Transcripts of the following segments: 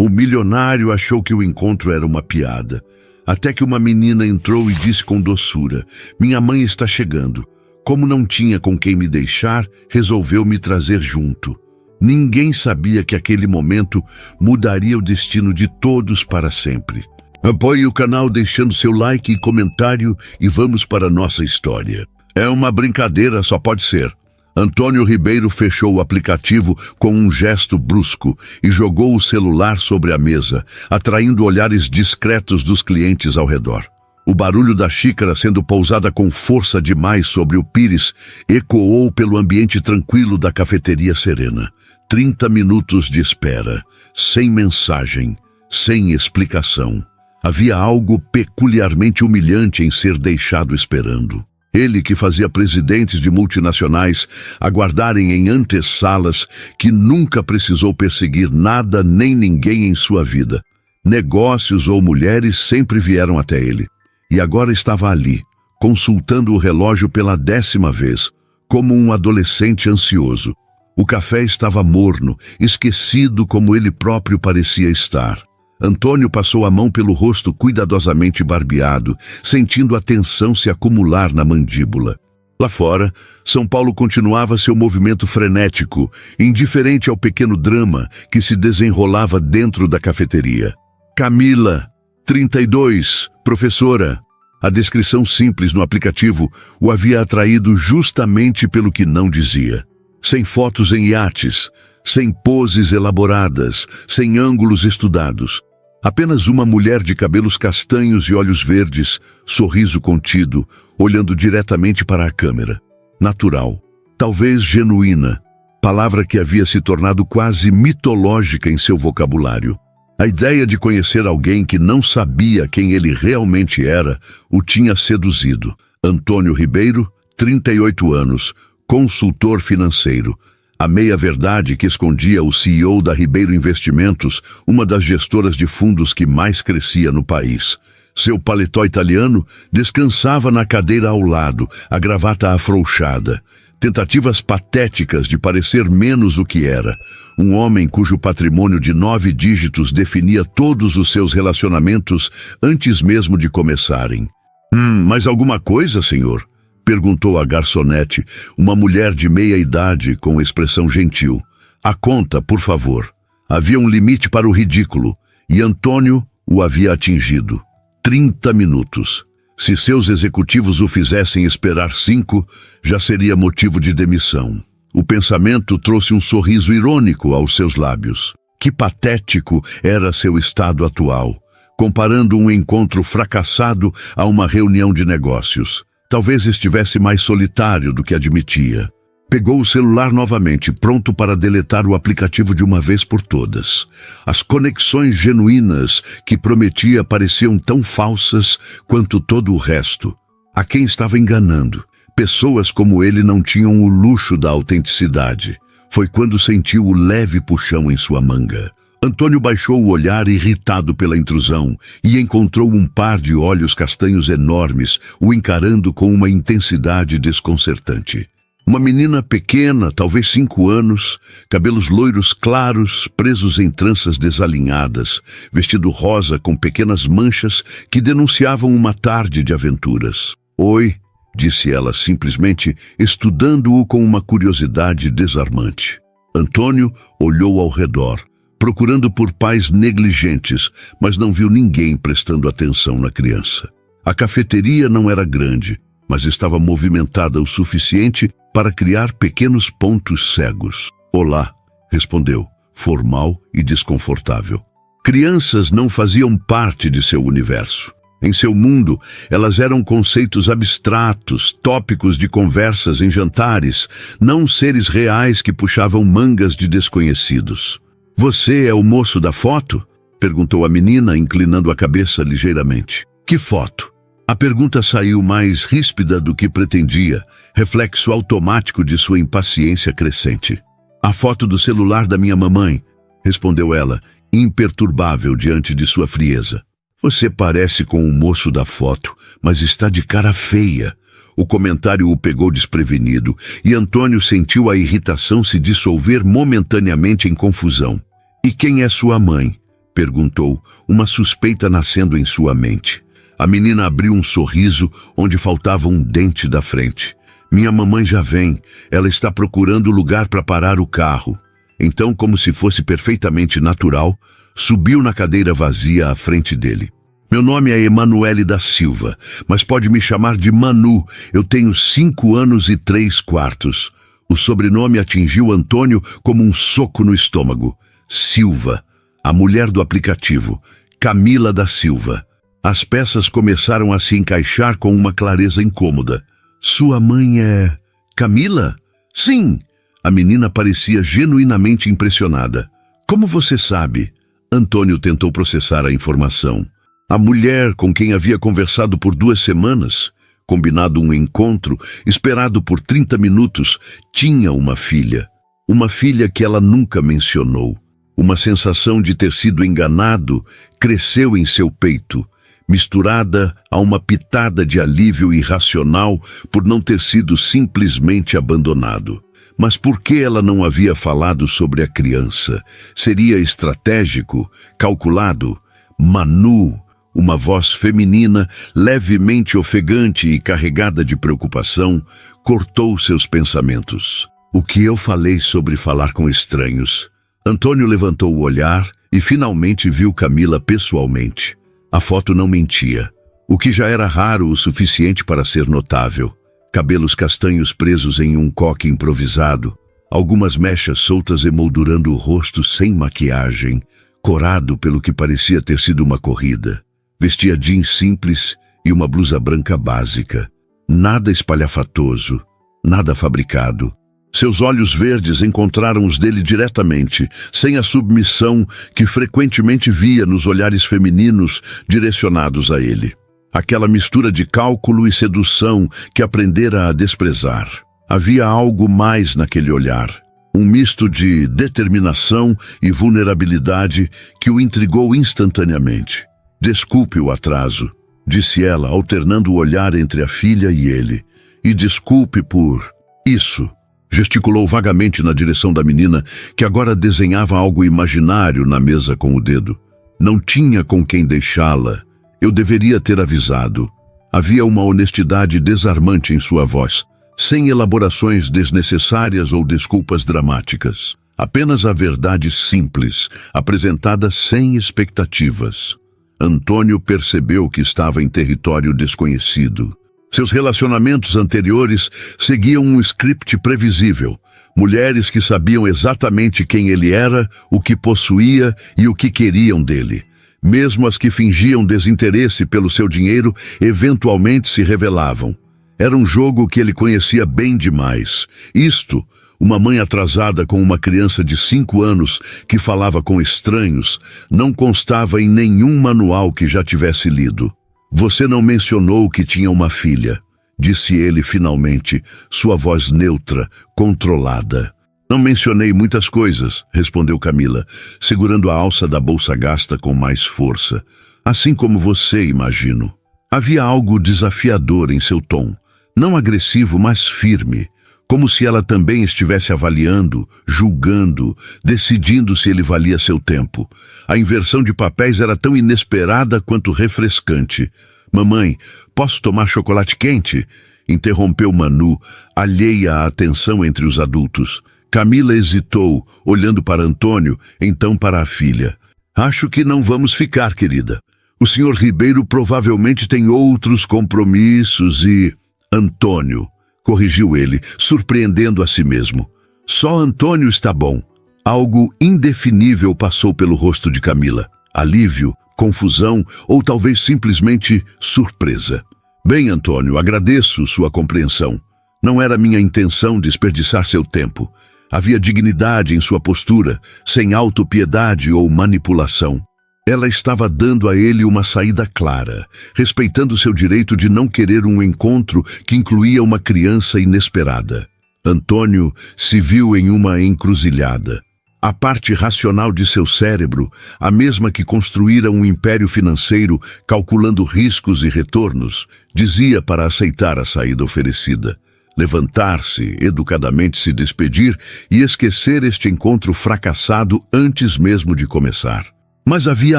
O milionário achou que o encontro era uma piada, até que uma menina entrou e disse com doçura: "Minha mãe está chegando. Como não tinha com quem me deixar, resolveu me trazer junto." Ninguém sabia que aquele momento mudaria o destino de todos para sempre. Apoie o canal deixando seu like e comentário e vamos para a nossa história. É uma brincadeira, só pode ser. Antônio Ribeiro fechou o aplicativo com um gesto brusco e jogou o celular sobre a mesa, atraindo olhares discretos dos clientes ao redor. O barulho da xícara sendo pousada com força demais sobre o pires ecoou pelo ambiente tranquilo da cafeteria serena. 30 minutos de espera, sem mensagem, sem explicação. Havia algo peculiarmente humilhante em ser deixado esperando. Ele que fazia presidentes de multinacionais aguardarem em antessalas, que nunca precisou perseguir nada nem ninguém em sua vida. Negócios ou mulheres sempre vieram até ele. E agora estava ali, consultando o relógio pela 10ª vez, como um adolescente ansioso. O café estava morno, esquecido como ele próprio parecia estar. Antônio passou a mão pelo rosto cuidadosamente barbeado, sentindo a tensão se acumular na mandíbula. Lá fora, São Paulo continuava seu movimento frenético, indiferente ao pequeno drama que se desenrolava dentro da cafeteria. Camila, 32, professora. A descrição simples no aplicativo o havia atraído justamente pelo que não dizia. Sem fotos em iates, sem poses elaboradas, sem ângulos estudados. Apenas uma mulher de cabelos castanhos e olhos verdes, sorriso contido, olhando diretamente para a câmera. Natural, talvez genuína, palavra que havia se tornado quase mitológica em seu vocabulário. A ideia de conhecer alguém que não sabia quem ele realmente era o tinha seduzido. Antônio Ribeiro, 38 anos, consultor financeiro. A meia-verdade que escondia o CEO da Ribeiro Investimentos, uma das gestoras de fundos que mais crescia no país. Seu paletó italiano descansava na cadeira ao lado, a gravata afrouxada. Tentativas patéticas de parecer menos o que era. Um homem cujo patrimônio de 9 dígitos definia todos os seus relacionamentos antes mesmo de começarem. Mais alguma coisa, senhor?" perguntou a garçonete, uma mulher de meia idade com expressão gentil. "A conta, por favor." Havia um limite para o ridículo, e Antônio o havia atingido. 30 minutos. Se seus executivos o fizessem esperar 5, já seria motivo de demissão. O pensamento trouxe um sorriso irônico aos seus lábios. Que patético era seu estado atual, comparando um encontro fracassado a uma reunião de negócios. Talvez estivesse mais solitário do que admitia. Pegou o celular novamente, pronto para deletar o aplicativo de uma vez por todas. As conexões genuínas que prometia pareciam tão falsas quanto todo o resto. A quem estava enganando? Pessoas como ele não tinham o luxo da autenticidade. Foi quando sentiu o leve puxão em sua manga. Antônio baixou o olhar irritado pela intrusão e encontrou um par de olhos castanhos enormes, o encarando com uma intensidade desconcertante. Uma menina pequena, talvez 5 anos, cabelos loiros claros, presos em tranças desalinhadas, vestido rosa com pequenas manchas que denunciavam uma tarde de aventuras. "Oi", disse ela simplesmente, estudando-o com uma curiosidade desarmante. Antônio olhou ao redor, procurando por pais negligentes, mas não viu ninguém prestando atenção na criança. A cafeteria não era grande, mas estava movimentada o suficiente para criar pequenos pontos cegos. "Olá", respondeu, formal e desconfortável. Crianças não faziam parte de seu universo. Em seu mundo, elas eram conceitos abstratos, tópicos de conversas em jantares, não seres reais que puxavam mangas de desconhecidos. "Você é o moço da foto?", perguntou a menina, inclinando a cabeça ligeiramente. "Que foto?" A pergunta saiu mais ríspida do que pretendia, reflexo automático de sua impaciência crescente. "A foto do celular da minha mamãe", respondeu ela, imperturbável diante de sua frieza. "Você parece com o moço da foto, mas está de cara feia." O comentário o pegou desprevenido, e Antônio sentiu a irritação se dissolver momentaneamente em confusão. "E quem é sua mãe?", Perguntou, uma suspeita nascendo em sua mente. A menina abriu um sorriso onde faltava um dente da frente. Minha mamãe já vem. Ela está procurando lugar para parar o carro. Então, como se fosse perfeitamente natural, subiu na cadeira vazia à frente dele. Meu nome é Emanuele da Silva, mas pode me chamar de Manu. Eu tenho 5 anos e 3/4. O sobrenome atingiu Antônio como um soco no estômago. Silva, a mulher do aplicativo, Camila da Silva. As peças começaram a se encaixar com uma clareza incômoda. Sua mãe é... Camila? Sim! A menina parecia genuinamente impressionada. Como você sabe? Antônio tentou processar a informação. A mulher com quem havia conversado por 2 semanas, combinado um encontro, esperado por 30 minutos, tinha uma filha. Uma filha que ela nunca mencionou. Uma sensação de ter sido enganado cresceu em seu peito, misturada a uma pitada de alívio irracional por não ter sido simplesmente abandonado. Mas por que ela não havia falado sobre a criança? Seria estratégico? Calculado? Manu, uma voz feminina, levemente ofegante e carregada de preocupação, cortou seus pensamentos. O que eu falei sobre falar com estranhos? Antônio levantou o olhar e finalmente viu Camila pessoalmente. A foto não mentia, o que já era raro o suficiente para ser notável. Cabelos castanhos presos em um coque improvisado, algumas mechas soltas emoldurando o rosto sem maquiagem, corado pelo que parecia ter sido uma corrida. Vestia jeans simples e uma blusa branca básica. Nada espalhafatoso, nada fabricado. Seus olhos verdes encontraram os dele diretamente, sem a submissão que frequentemente via nos olhares femininos direcionados a ele. Aquela mistura de cálculo e sedução que aprendera a desprezar. Havia algo mais naquele olhar. Um misto de determinação e vulnerabilidade que o intrigou instantaneamente. Desculpe o atraso, disse ela, alternando o olhar entre a filha e ele. E desculpe por isso. Gesticulou vagamente na direção da menina, que agora desenhava algo imaginário na mesa com o dedo. Não tinha com quem deixá-la. Eu deveria ter avisado. Havia uma honestidade desarmante em sua voz, sem elaborações desnecessárias ou desculpas dramáticas. Apenas a verdade simples, apresentada sem expectativas. Antônio percebeu que estava em território desconhecido. Seus relacionamentos anteriores seguiam um script previsível. Mulheres que sabiam exatamente quem ele era, o que possuía e o que queriam dele. Mesmo as que fingiam desinteresse pelo seu dinheiro, eventualmente se revelavam. Era um jogo que ele conhecia bem demais. Isto, uma mãe atrasada com uma criança de 5 anos que falava com estranhos, não constava em nenhum manual que já tivesse lido. Você não mencionou que tinha uma filha, disse ele finalmente, sua voz neutra, controlada. Não mencionei muitas coisas, respondeu Camila, segurando a alça da bolsa gasta com mais força. Assim como você, imagino. Havia algo desafiador em seu tom, não agressivo, mas firme, como se ela também estivesse avaliando, julgando, decidindo se ele valia seu tempo. A inversão de papéis era tão inesperada quanto refrescante. Mamãe, posso tomar chocolate quente? Interrompeu Manu, alheia à atenção entre os adultos. Camila hesitou, olhando para Antônio, então para a filha. Acho que não vamos ficar, querida. O Sr. Ribeiro provavelmente tem outros compromissos e... Antônio, corrigiu ele, surpreendendo a si mesmo. Só Antônio está bom. Algo indefinível passou pelo rosto de Camila. Alívio, confusão ou talvez simplesmente surpresa. Bem, Antônio, agradeço sua compreensão. Não era minha intenção desperdiçar seu tempo. Havia dignidade em sua postura, sem autopiedade ou manipulação. Ela estava dando a ele uma saída clara, respeitando seu direito de não querer um encontro que incluía uma criança inesperada. Antônio se viu em uma encruzilhada. A parte racional de seu cérebro, a mesma que construíra um império financeiro calculando riscos e retornos, dizia para aceitar a saída oferecida. Levantar-se, educadamente se despedir e esquecer este encontro fracassado antes mesmo de começar. Mas havia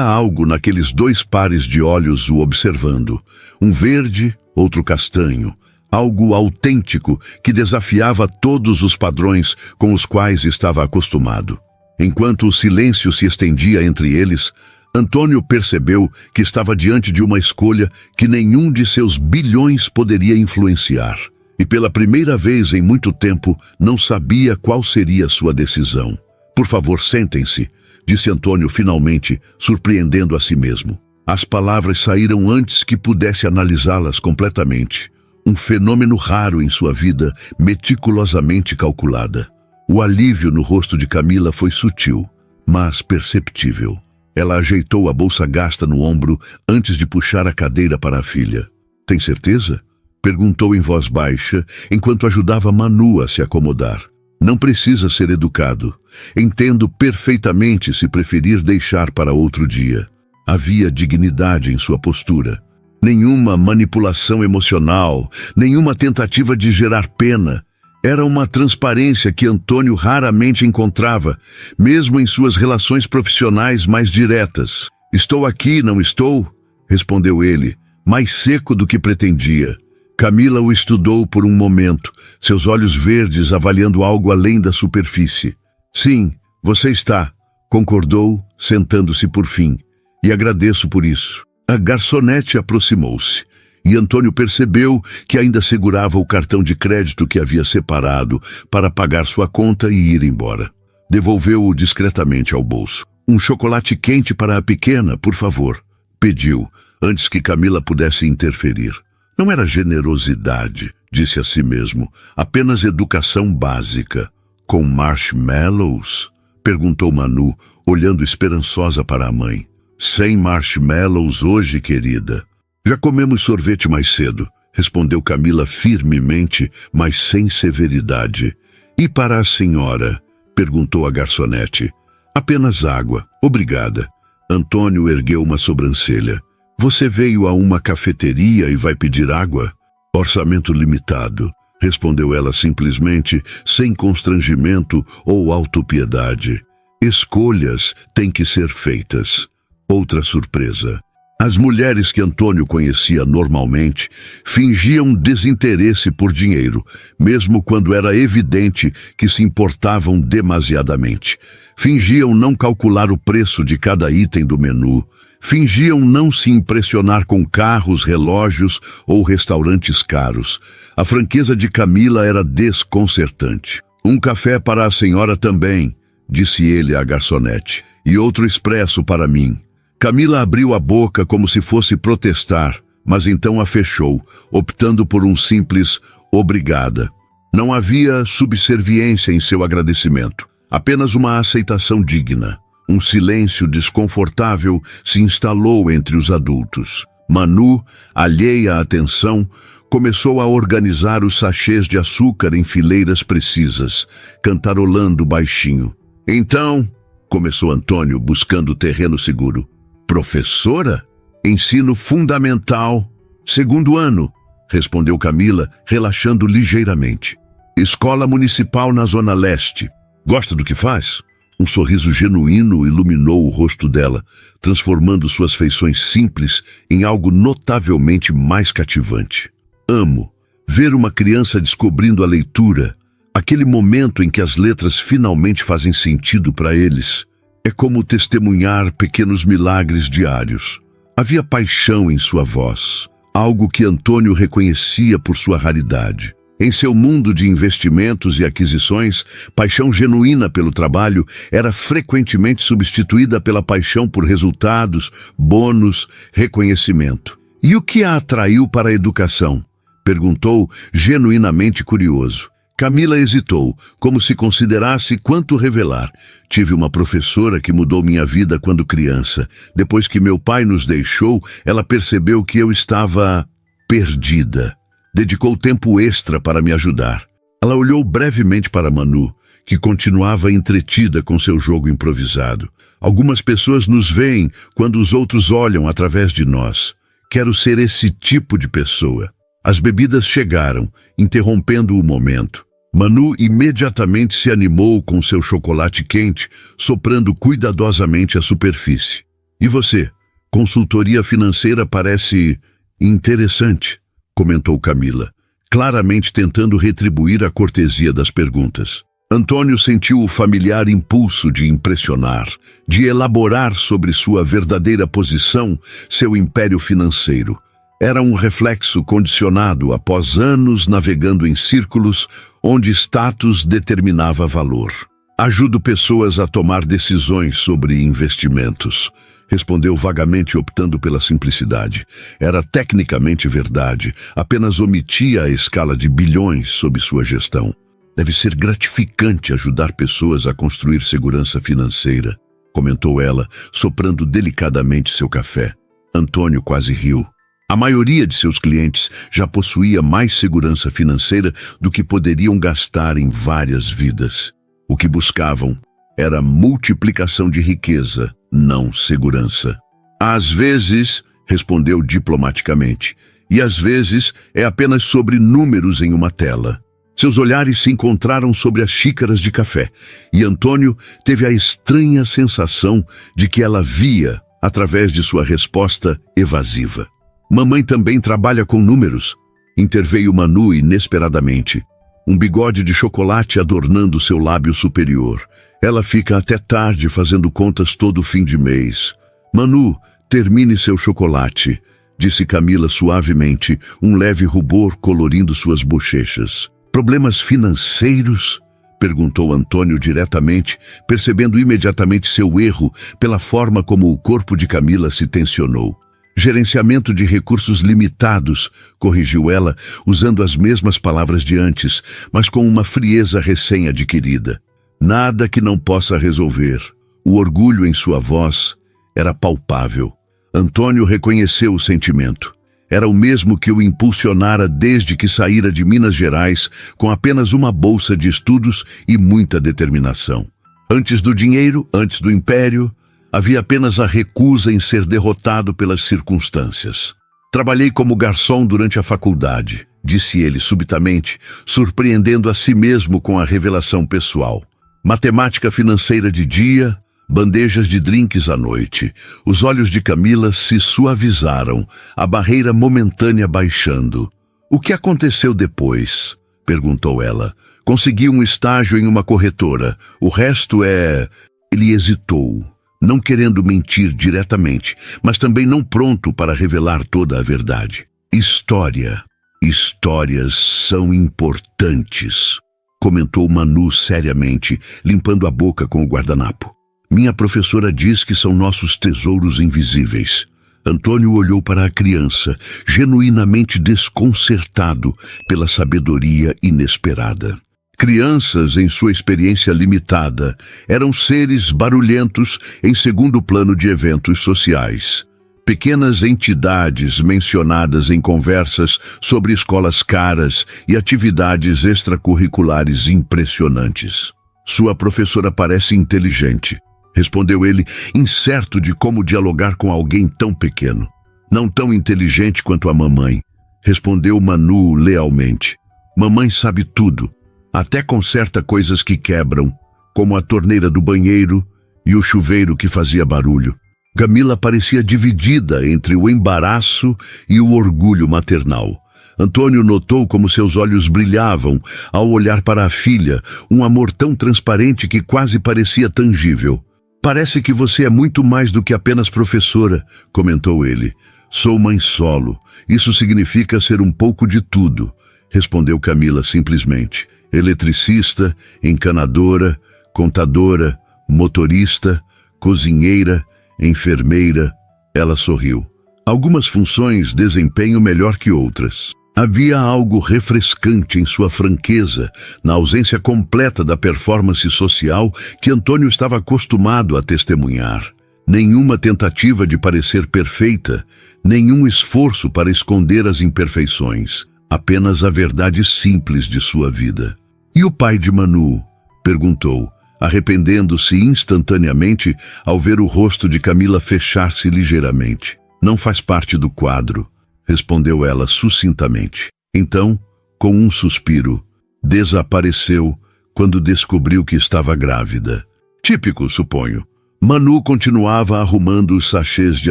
algo naqueles dois pares de olhos o observando. Um verde, outro castanho. Algo autêntico que desafiava todos os padrões com os quais estava acostumado. Enquanto o silêncio se estendia entre eles, Antônio percebeu que estava diante de uma escolha que nenhum de seus bilhões poderia influenciar. E pela primeira vez em muito tempo, não sabia qual seria sua decisão. "Por favor, sentem-se", disse Antônio finalmente, surpreendendo a si mesmo. As palavras saíram antes que pudesse analisá-las completamente. Um fenômeno raro em sua vida, meticulosamente calculada. O alívio no rosto de Camila foi sutil, mas perceptível. Ela ajeitou a bolsa gasta no ombro antes de puxar a cadeira para a filha. "Tem certeza?" perguntou em voz baixa, enquanto ajudava Manu a se acomodar. "Não precisa ser educado. Entendo perfeitamente se preferir deixar para outro dia." Havia dignidade em sua postura. Nenhuma manipulação emocional, nenhuma tentativa de gerar pena. Era uma transparência que Antônio raramente encontrava, mesmo em suas relações profissionais mais diretas. "Estou aqui, não estou?" respondeu ele, mais seco do que pretendia. Camila o estudou por um momento, seus olhos verdes avaliando algo além da superfície. "Sim, você está", concordou, sentando-se por fim. "E agradeço por isso." A garçonete aproximou-se, e Antônio percebeu que ainda segurava o cartão de crédito que havia separado para pagar sua conta e ir embora. Devolveu-o discretamente ao bolso. "Um chocolate quente para a pequena, por favor", pediu, antes que Camila pudesse interferir. Não era generosidade, disse a si mesmo, apenas educação básica. "Com marshmallows?" perguntou Manu, olhando esperançosa para a mãe. "Sem marshmallows hoje, querida." "Já comemos sorvete mais cedo", respondeu Camila firmemente, mas sem severidade. "E para a senhora?" perguntou a garçonete. "Apenas água, obrigada." Antônio ergueu uma sobrancelha. "Você veio a uma cafeteria e vai pedir água?" "Orçamento limitado", respondeu ela simplesmente, sem constrangimento ou autopiedade. "Escolhas têm que ser feitas." Outra surpresa. As mulheres que Antônio conhecia normalmente fingiam desinteresse por dinheiro, mesmo quando era evidente que se importavam demasiadamente. Fingiam não calcular o preço de cada item do menu. Fingiam não se impressionar com carros, relógios ou restaurantes caros. A franqueza de Camila era desconcertante. "Um café para a senhora também", disse ele à garçonete, "e outro expresso para mim." Camila abriu a boca como se fosse protestar, mas então a fechou, optando por um simples "obrigada". Não havia subserviência em seu agradecimento, apenas uma aceitação digna. Um silêncio desconfortável se instalou entre os adultos. Manu, alheia à tensão, começou a organizar os sachês de açúcar em fileiras precisas, cantarolando baixinho. "Então", começou Antônio, buscando terreno seguro. "Professora? Ensino fundamental. 2º ano", respondeu Camila, relaxando ligeiramente. "Escola municipal na Zona Leste. Gosta do que faz?" Um sorriso genuíno iluminou o rosto dela, transformando suas feições simples em algo notavelmente mais cativante. "Amo ver uma criança descobrindo a leitura, aquele momento em que as letras finalmente fazem sentido para eles. É como testemunhar pequenos milagres diários." Havia paixão em sua voz, algo que Antônio reconhecia por sua raridade. Em seu mundo de investimentos e aquisições, paixão genuína pelo trabalho era frequentemente substituída pela paixão por resultados, bônus, reconhecimento. "E o que a atraiu para a educação?" perguntou, genuinamente curioso. Camila hesitou, como se considerasse quanto revelar. "Tive uma professora que mudou minha vida quando criança. Depois que meu pai nos deixou, ela percebeu que eu estava perdida. Dedicou tempo extra para me ajudar." Ela olhou brevemente para Manu, que continuava entretida com seu jogo improvisado. "Algumas pessoas nos veem quando os outros olham através de nós. Quero ser esse tipo de pessoa." As bebidas chegaram, interrompendo o momento. Manu imediatamente se animou com seu chocolate quente, soprando cuidadosamente a superfície. E você? Consultoria financeira parece interessante, comentou Camila, claramente tentando retribuir a cortesia das perguntas. Antônio sentiu o familiar impulso de impressionar, de elaborar sobre sua verdadeira posição, seu império financeiro. Era um reflexo condicionado após anos navegando em círculos onde status determinava valor. Ajudo pessoas a tomar decisões sobre investimentos, respondeu vagamente, optando pela simplicidade. Era tecnicamente verdade, apenas omitia a escala de bilhões sob sua gestão. Deve ser gratificante ajudar pessoas a construir segurança financeira, comentou ela, soprando delicadamente seu café. Antônio quase riu. A maioria de seus clientes já possuía mais segurança financeira do que poderiam gastar em várias vidas. O que buscavam era multiplicação de riqueza, não segurança. Às vezes, respondeu diplomaticamente, e às vezes é apenas sobre números em uma tela. Seus olhares se encontraram sobre as xícaras de café, e Antônio teve a estranha sensação de que ela via através de sua resposta evasiva. Mamãe também trabalha com números, interveio Manu inesperadamente, um bigode de chocolate adornando seu lábio superior. Ela fica até tarde fazendo contas todo fim de mês. Manu, termine seu chocolate, disse Camila suavemente, um leve rubor colorindo suas bochechas. Problemas financeiros? Perguntou Antônio diretamente, percebendo imediatamente seu erro pela forma como o corpo de Camila se tensionou. Gerenciamento de recursos limitados, corrigiu ela, usando as mesmas palavras de antes, mas com uma frieza recém-adquirida. Nada que não possa resolver. O orgulho em sua voz era palpável. Antônio reconheceu o sentimento. Era o mesmo que o impulsionara desde que saíra de Minas Gerais com apenas uma bolsa de estudos e muita determinação. Antes do dinheiro, antes do império, havia apenas a recusa em ser derrotado pelas circunstâncias. Trabalhei como garçom durante a faculdade, disse ele subitamente, surpreendendo a si mesmo com a revelação pessoal. Matemática financeira de dia, bandejas de drinks à noite. Os olhos de Camila se suavizaram, a barreira momentânea baixando. O que aconteceu depois? Perguntou ela. Consegui um estágio em uma corretora. O resto é... Ele hesitou, não querendo mentir diretamente, mas também não pronto para revelar toda a verdade. História. Histórias são importantes, comentou Manu seriamente, limpando a boca com o guardanapo. Minha professora diz que são nossos tesouros invisíveis. Antônio olhou para a criança, genuinamente desconcertado pela sabedoria inesperada. Crianças, em sua experiência limitada, eram seres barulhentos em segundo plano de eventos sociais. Pequenas entidades mencionadas em conversas sobre escolas caras e atividades extracurriculares impressionantes. Sua professora parece inteligente, respondeu ele, incerto de como dialogar com alguém tão pequeno. Não tão inteligente quanto a mamãe, respondeu Manu lealmente. Mamãe sabe tudo, até conserta coisas que quebram, como a torneira do banheiro e o chuveiro que fazia barulho. Camila parecia dividida entre o embaraço e o orgulho maternal. Antônio notou como seus olhos brilhavam ao olhar para a filha, um amor tão transparente que quase parecia tangível. Parece que você é muito mais do que apenas professora, comentou ele. Sou mãe solo. Isso significa ser um pouco de tudo, respondeu Camila simplesmente. Eletricista, encanadora, contadora, motorista, cozinheira, enfermeira. Ela sorriu. Algumas funções desempenho melhor que outras. Havia algo refrescante em sua franqueza, na ausência completa da performance social que Antônio estava acostumado a testemunhar. Nenhuma tentativa de parecer perfeita, nenhum esforço para esconder as imperfeições, apenas a verdade simples de sua vida. E o pai de Manu? Perguntou, arrependendo-se instantaneamente ao ver o rosto de Camila fechar-se ligeiramente. Não faz parte do quadro, respondeu ela sucintamente. Então, com um suspiro, desapareceu quando descobriu que estava grávida. Típico, suponho. Manu continuava arrumando os sachês de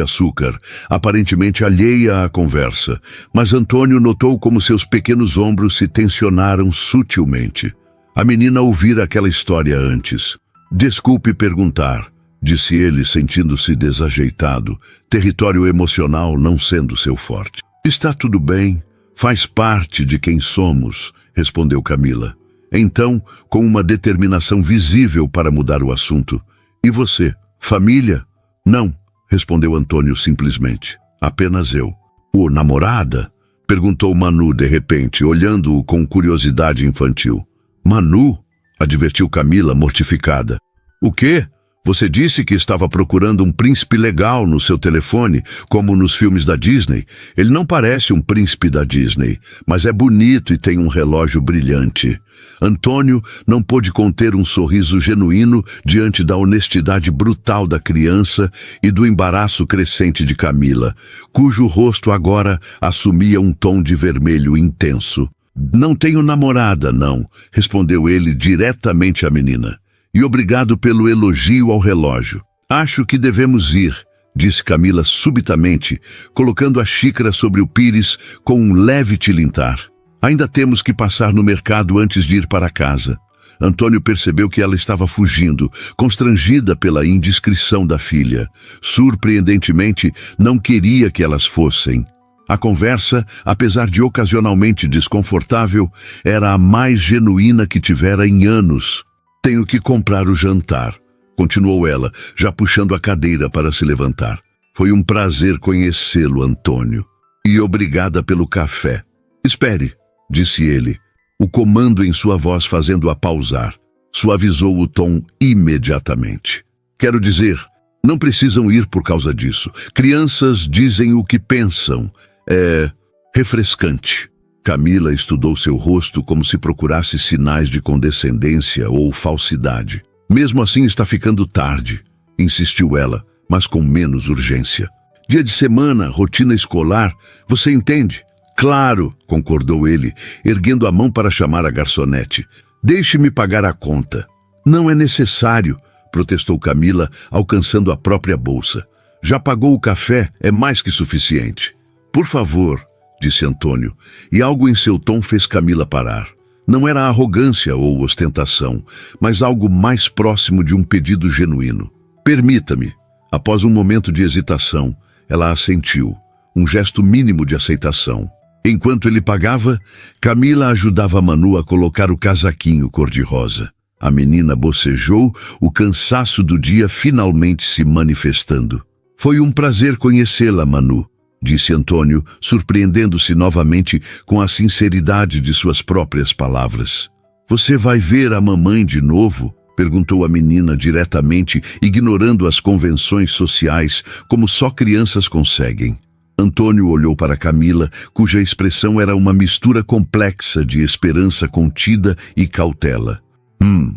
açúcar, aparentemente alheia à conversa, mas Antônio notou como seus pequenos ombros se tensionaram sutilmente. A menina ouvira aquela história antes. Desculpe perguntar, disse ele, sentindo-se desajeitado, território emocional não sendo seu forte. Está tudo bem, faz parte de quem somos, respondeu Camila. Então, com uma determinação visível para mudar o assunto. E você? Família? Não, respondeu Antônio simplesmente. Apenas eu. O namorada? Perguntou Manu de repente, olhando-o com curiosidade infantil. Manu? Advertiu Camila, mortificada. O quê? Você disse que estava procurando um príncipe legal no seu telefone, como nos filmes da Disney. Ele não parece um príncipe da Disney, mas é bonito e tem um relógio brilhante. Antônio não pôde conter um sorriso genuíno diante da honestidade brutal da criança e do embaraço crescente de Camila, cujo rosto agora assumia um tom de vermelho intenso. Não tenho namorada, não, respondeu ele diretamente à menina. E obrigado pelo elogio ao relógio. Acho que devemos ir, disse Camila subitamente, colocando a xícara sobre o pires com um leve tilintar. Ainda temos que passar no mercado antes de ir para casa. Antônio percebeu que ela estava fugindo, constrangida pela indiscrição da filha. Surpreendentemente, não queria que elas fossem. A conversa, apesar de ocasionalmente desconfortável, era a mais genuína que tivera em anos. Tenho que comprar o jantar, continuou ela, já puxando a cadeira para se levantar. Foi um prazer conhecê-lo, Antônio. E obrigada pelo café. Espere, disse ele, o comando em sua voz fazendo-a pausar. Suavizou o tom imediatamente. Quero dizer, não precisam ir por causa disso. Crianças dizem o que pensam. É refrescante. Camila estudou seu rosto como se procurasse sinais de condescendência ou falsidade. Mesmo assim está ficando tarde, insistiu ela, mas com menos urgência. Dia de semana, rotina escolar, você entende? Claro, concordou ele, erguendo a mão para chamar a garçonete. Deixe-me pagar a conta. Não é necessário, protestou Camila, alcançando a própria bolsa. Já pagou o café, é mais que suficiente. Por favor, disse Antônio, e algo em seu tom fez Camila parar. Não era arrogância ou ostentação, mas algo mais próximo de um pedido genuíno. Permita-me. Após um momento de hesitação, ela assentiu, um gesto mínimo de aceitação. Enquanto ele pagava, Camila ajudava Manu a colocar o casaquinho cor-de-rosa. A menina bocejou, o cansaço do dia finalmente se manifestando. Foi um prazer conhecê-la, Manu, disse Antônio, surpreendendo-se novamente com a sinceridade de suas próprias palavras. Você vai ver a mamãe de novo? Perguntou a menina diretamente, ignorando as convenções sociais, como só crianças conseguem. Antônio olhou para Camila, cuja expressão era uma mistura complexa de esperança contida e cautela.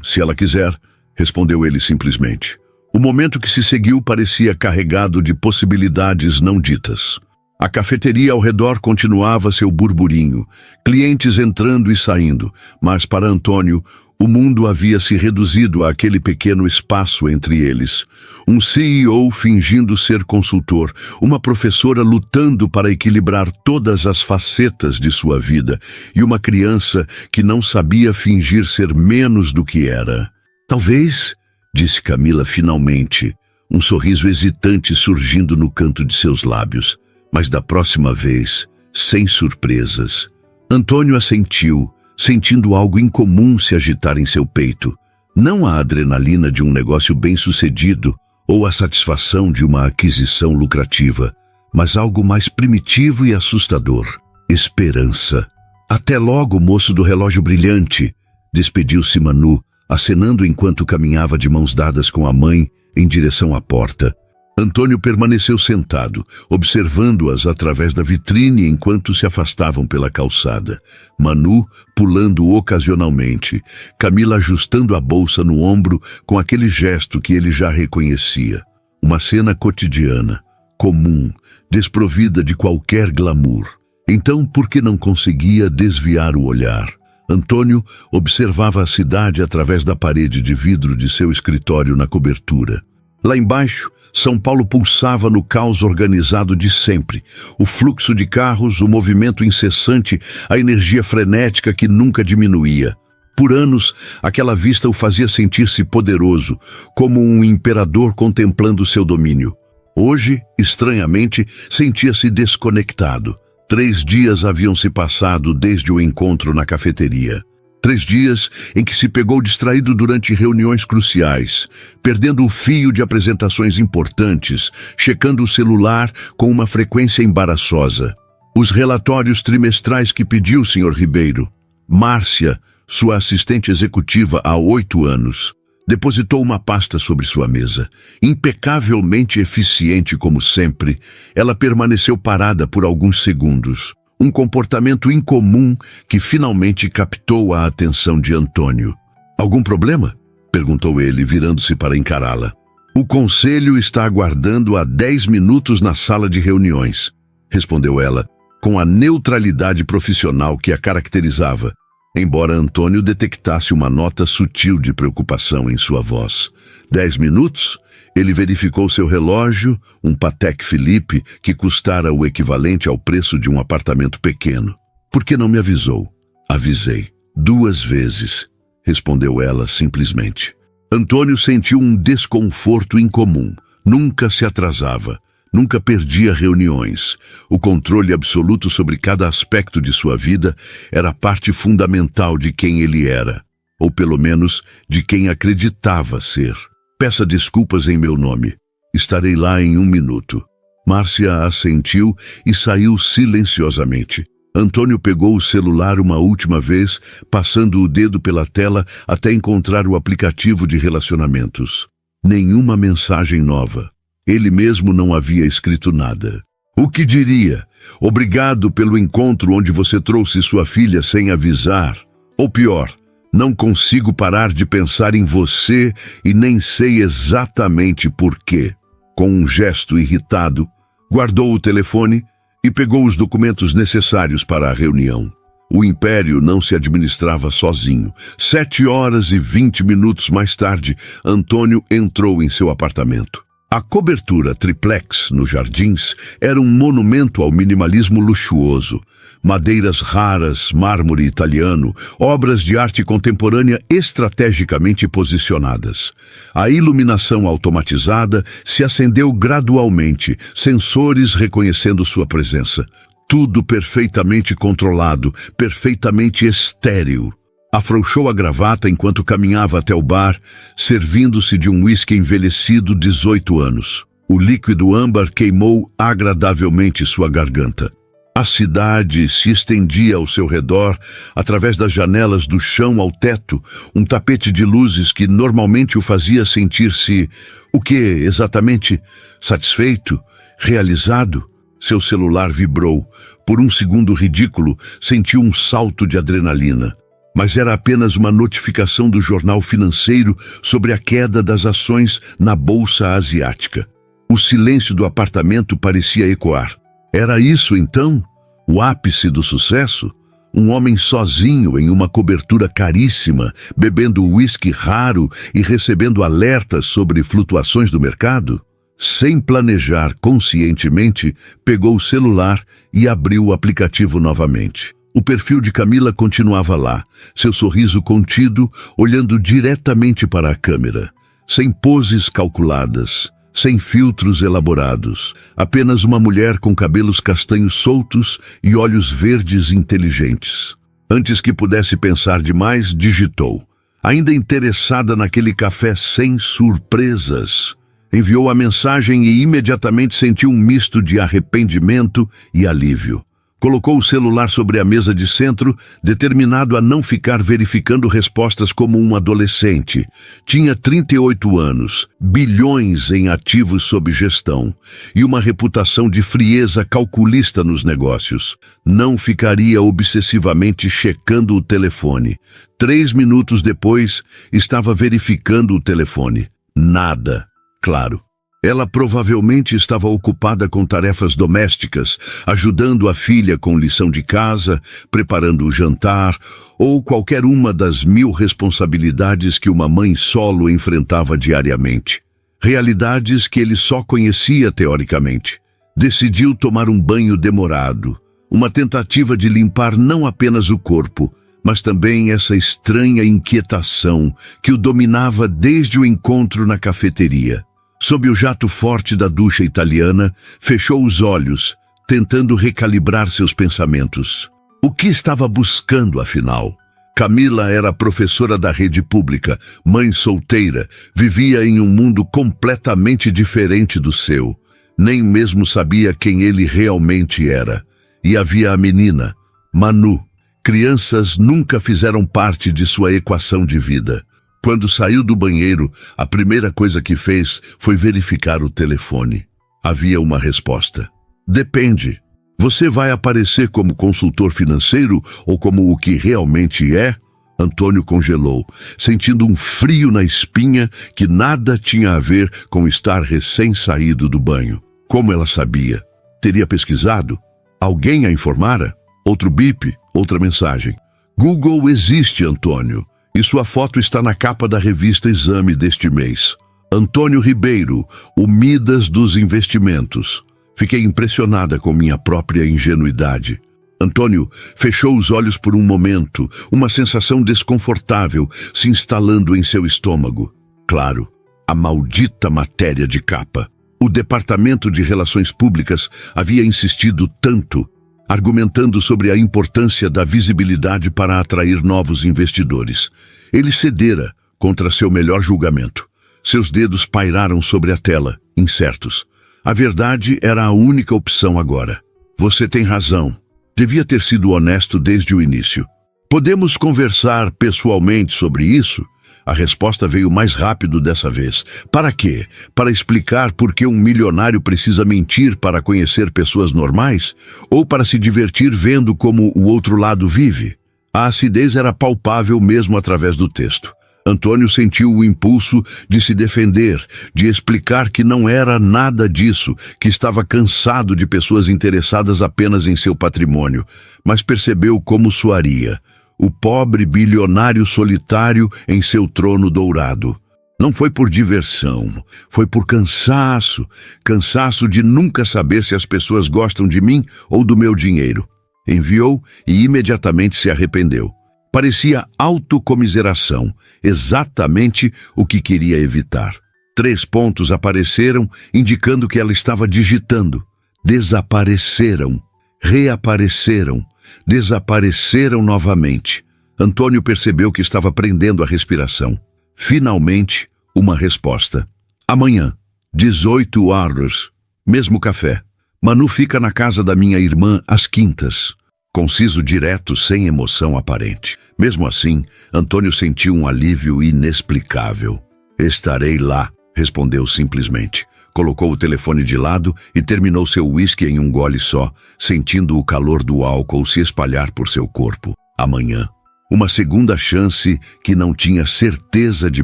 Se ela quiser, respondeu ele simplesmente. O momento que se seguiu parecia carregado de possibilidades não ditas. A cafeteria ao redor continuava seu burburinho, clientes entrando e saindo, mas para Antônio, o mundo havia se reduzido àquele pequeno espaço entre eles. Um CEO fingindo ser consultor, uma professora lutando para equilibrar todas as facetas de sua vida, e uma criança que não sabia fingir ser menos do que era. Talvez, disse Camila finalmente, um sorriso hesitante surgindo no canto de seus lábios. Mas da próxima vez, sem surpresas. Antônio assentiu, sentindo algo incomum se agitar em seu peito. Não a adrenalina de um negócio bem-sucedido ou a satisfação de uma aquisição lucrativa, mas algo mais primitivo e assustador. Esperança. Até logo, moço do relógio brilhante, despediu-se Manu, acenando enquanto caminhava de mãos dadas com a mãe em direção à porta. Antônio permaneceu sentado, observando-as através da vitrine enquanto se afastavam pela calçada. Manu pulando ocasionalmente, Camila ajustando a bolsa no ombro com aquele gesto que ele já reconhecia. Uma cena cotidiana, comum, desprovida de qualquer glamour. Então, por que não conseguia desviar o olhar? Antônio observava a cidade através da parede de vidro de seu escritório na cobertura. Lá embaixo, São Paulo pulsava no caos organizado de sempre. O fluxo de carros, o movimento incessante, a energia frenética que nunca diminuía. Por anos, aquela vista o fazia sentir-se poderoso, como um imperador contemplando seu domínio. Hoje, estranhamente, sentia-se desconectado. 3 dias haviam se passado desde o encontro na cafeteria. 3 dias em que se pegou distraído durante reuniões cruciais, perdendo o fio de apresentações importantes, checando o celular com uma frequência embaraçosa. Os relatórios trimestrais que pediu o Sr. Ribeiro. Márcia, sua assistente executiva há 8 anos, depositou uma pasta sobre sua mesa. Impecavelmente eficiente como sempre, ela permaneceu parada por alguns segundos. Um comportamento incomum que finalmente captou a atenção de Antônio. "Algum problema?" perguntou ele, virando-se para encará-la. "O conselho está aguardando há 10 minutos na sala de reuniões", respondeu ela, com a neutralidade profissional que a caracterizava, embora Antônio detectasse uma nota sutil de preocupação em sua voz. 10 minutos? Ele verificou seu relógio, um Patek Philippe que custara o equivalente ao preço de um apartamento pequeno. "Por que não me avisou?" "Avisei. 2 vezes", respondeu ela simplesmente. Antônio sentiu um desconforto incomum. Nunca se atrasava. Nunca perdia reuniões. O controle absoluto sobre cada aspecto de sua vida era parte fundamental de quem ele era, ou pelo menos de quem acreditava ser. "Peça desculpas em meu nome. Estarei lá em 1 minuto." Márcia assentiu e saiu silenciosamente. Antônio pegou o celular uma última vez, passando o dedo pela tela até encontrar o aplicativo de relacionamentos. Nenhuma mensagem nova. Ele mesmo não havia escrito nada. "O que diria? Obrigado pelo encontro onde você trouxe sua filha sem avisar. Ou pior, não consigo parar de pensar em você e nem sei exatamente por quê." Com um gesto irritado, guardou o telefone e pegou os documentos necessários para a reunião. O império não se administrava sozinho. 7h20 mais tarde, Antônio entrou em seu apartamento. A cobertura triplex nos jardins era um monumento ao minimalismo luxuoso. Madeiras raras, mármore italiano, obras de arte contemporânea estrategicamente posicionadas. A iluminação automatizada se acendeu gradualmente, sensores reconhecendo sua presença. Tudo perfeitamente controlado, perfeitamente estéril. Afrouxou a gravata enquanto caminhava até o bar, servindo-se de um uísque envelhecido 18 anos. O líquido âmbar queimou agradavelmente sua garganta. A cidade se estendia ao seu redor, através das janelas do chão ao teto, um tapete de luzes que normalmente o fazia sentir-se, o que exatamente? Satisfeito? Realizado? Seu celular vibrou. Por um segundo ridículo, sentiu um salto de adrenalina. Mas era apenas uma notificação do jornal financeiro sobre a queda das ações na Bolsa Asiática. O silêncio do apartamento parecia ecoar. Era isso, então? O ápice do sucesso? Um homem sozinho em uma cobertura caríssima, bebendo uísque raro e recebendo alertas sobre flutuações do mercado? Sem planejar conscientemente, pegou o celular e abriu o aplicativo novamente. O perfil de Camila continuava lá, seu sorriso contido, olhando diretamente para a câmera. Sem poses calculadas, sem filtros elaborados. Apenas uma mulher com cabelos castanhos soltos e olhos verdes inteligentes. Antes que pudesse pensar demais, digitou. Ainda interessada naquele café sem surpresas. Enviou a mensagem e imediatamente sentiu um misto de arrependimento e alívio. Colocou o celular sobre a mesa de centro, determinado a não ficar verificando respostas como um adolescente. Tinha 38 anos, bilhões em ativos sob gestão e uma reputação de frieza calculista nos negócios. Não ficaria obsessivamente checando o telefone. 3 minutos depois, estava verificando o telefone. Nada. Claro. Ela provavelmente estava ocupada com tarefas domésticas, ajudando a filha com lição de casa, preparando o jantar, ou qualquer uma das 1000 responsabilidades que uma mãe solo enfrentava diariamente. realidades que ele só conhecia teoricamente. Decidiu tomar um banho demorado, uma tentativa de limpar não apenas o corpo, mas também essa estranha inquietação que o dominava desde o encontro na cafeteria. Sob o jato forte da ducha italiana, fechou os olhos, tentando recalibrar seus pensamentos. O que estava buscando, afinal? Camila era professora da rede pública, mãe solteira, vivia em um mundo completamente diferente do seu. Nem mesmo sabia quem ele realmente era. E havia a menina, Manu. Crianças nunca fizeram parte de sua equação de vida. Quando saiu do banheiro, a primeira coisa que fez foi verificar o telefone. Havia uma resposta. Depende. Você vai aparecer como consultor financeiro ou como o que realmente é? Antônio congelou, sentindo um frio na espinha que nada tinha a ver com estar recém-saído do banho. Como ela sabia? Teria pesquisado? Alguém a informara? Outro bip, outra mensagem. Google existe, Antônio, e sua foto está na capa da revista Exame deste mês. Antônio Ribeiro, o Midas dos investimentos. Fiquei impressionada com minha própria ingenuidade. Antônio fechou os olhos por um momento, uma sensação desconfortável se instalando em seu estômago. Claro, a maldita matéria de capa. O Departamento de Relações Públicas havia insistido tanto, argumentando sobre a importância da visibilidade para atrair novos investidores. Ele cedera contra seu melhor julgamento. Seus dedos pairaram sobre a tela, incertos. A verdade era a única opção agora. Você tem razão. Devia ter sido honesto desde o início. Podemos conversar pessoalmente sobre isso? A resposta veio mais rápido dessa vez. Para quê? Para explicar por que um milionário precisa mentir para conhecer pessoas normais? Ou para se divertir vendo como o outro lado vive? A acidez era palpável mesmo através do texto. Antônio sentiu o impulso de se defender, de explicar que não era nada disso, que estava cansado de pessoas interessadas apenas em seu patrimônio, mas percebeu como soaria. O pobre bilionário solitário em seu trono dourado. Não foi por diversão, foi por cansaço, cansaço de nunca saber se as pessoas gostam de mim ou do meu dinheiro. Enviou e imediatamente se arrependeu. Parecia autocomiseração, exatamente o que queria evitar. 3 pontos apareceram, indicando que ela estava digitando. Desapareceram, reapareceram, desapareceram novamente. Antônio percebeu que estava prendendo a respiração. Finalmente, uma resposta. Amanhã, 18 horas, mesmo café. Manu fica na casa da minha irmã às quintas. Conciso, direto, sem emoção aparente. Mesmo assim, Antônio sentiu um alívio inexplicável. Estarei lá, respondeu simplesmente. Colocou o telefone de lado e terminou seu uísque em um gole só, sentindo o calor do álcool se espalhar por seu corpo. Amanhã. Uma segunda chance que não tinha certeza de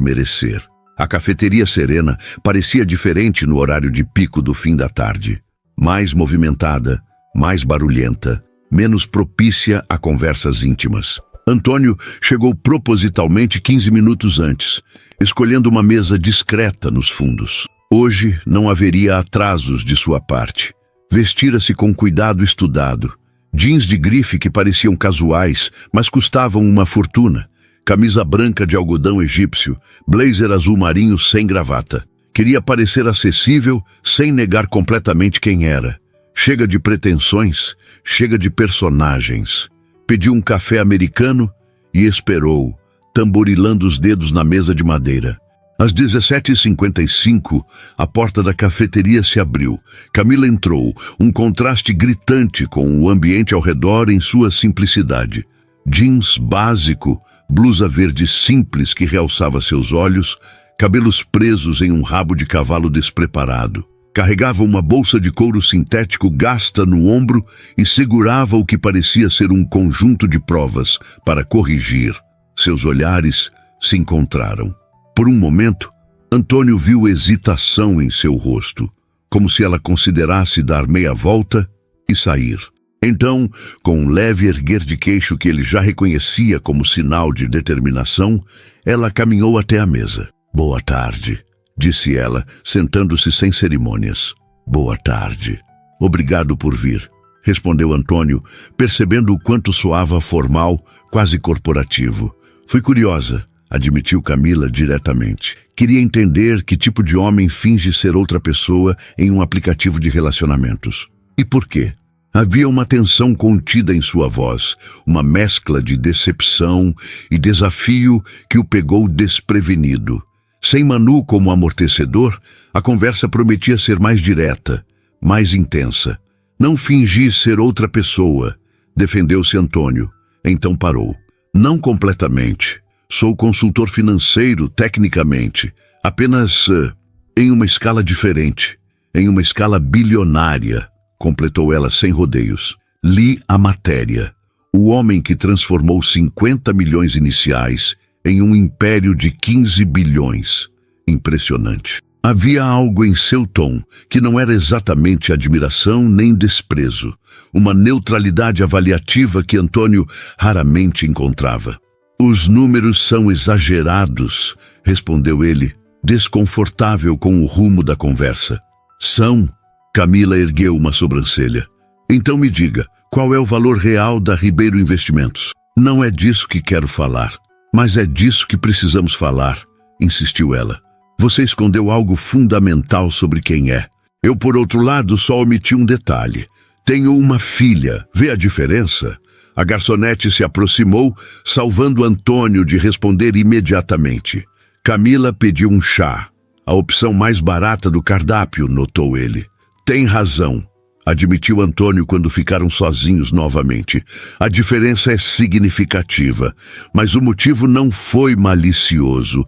merecer. A cafeteria serena parecia diferente no horário de pico do fim da tarde. Mais movimentada, mais barulhenta, menos propícia a conversas íntimas. Antônio chegou propositalmente 15 minutos antes, escolhendo uma mesa discreta nos fundos. Hoje não haveria atrasos de sua parte. Vestira-se com cuidado estudado. Jeans de grife que pareciam casuais, mas custavam uma fortuna. Camisa branca de algodão egípcio, blazer azul marinho sem gravata. Queria parecer acessível sem negar completamente quem era. Chega de pretensões, chega de personagens. Pediu um café americano e esperou, tamborilando os dedos na mesa de madeira. Às 17h55, a porta da cafeteria se abriu. Camila entrou, um contraste gritante com o ambiente ao redor em sua simplicidade. Jeans básico, blusa verde simples que realçava seus olhos, cabelos presos em um rabo de cavalo despreparado. Carregava uma bolsa de couro sintético gasta no ombro e segurava o que parecia ser um conjunto de provas para corrigir. Seus olhares se encontraram. Por um momento, Antônio viu hesitação em seu rosto, como se ela considerasse dar meia volta e sair. Então, com um leve erguer de queixo que ele já reconhecia como sinal de determinação, ela caminhou até a mesa. Boa tarde, disse ela, sentando-se sem cerimônias. Boa tarde. Obrigado por vir, respondeu Antônio, percebendo o quanto soava formal, quase corporativo. Fui curiosa, admitiu Camila diretamente. Queria entender que tipo de homem finge ser outra pessoa em um aplicativo de relacionamentos. E por quê? Havia uma tensão contida em sua voz, uma mescla de decepção e desafio que o pegou desprevenido. Sem Manu como amortecedor, a conversa prometia ser mais direta, mais intensa. Não fingi ser outra pessoa, defendeu-se Antônio. Então parou. Não completamente. Sou consultor financeiro, tecnicamente, apenas em uma escala diferente, em uma escala bilionária, completou ela sem rodeios. Li a matéria. O homem que transformou 50 milhões iniciais em um império de 15 bilhões. Impressionante. Havia algo em seu tom que não era exatamente admiração nem desprezo, uma neutralidade avaliativa que Antônio raramente encontrava. Os números são exagerados, respondeu ele, desconfortável com o rumo da conversa. São? Camila ergueu uma sobrancelha. Então me diga, qual é o valor real da Ribeiro Investimentos? Não é disso que quero falar, mas é disso que precisamos falar, insistiu ela. Você escondeu algo fundamental sobre quem é. Eu, por outro lado, só omiti um detalhe. Tenho uma filha. Vê a diferença? A garçonete se aproximou, salvando Antônio de responder imediatamente. Camila pediu um chá. A opção mais barata do cardápio, notou ele. Tem razão, admitiu Antônio quando ficaram sozinhos novamente. A diferença é significativa, mas o motivo não foi malicioso.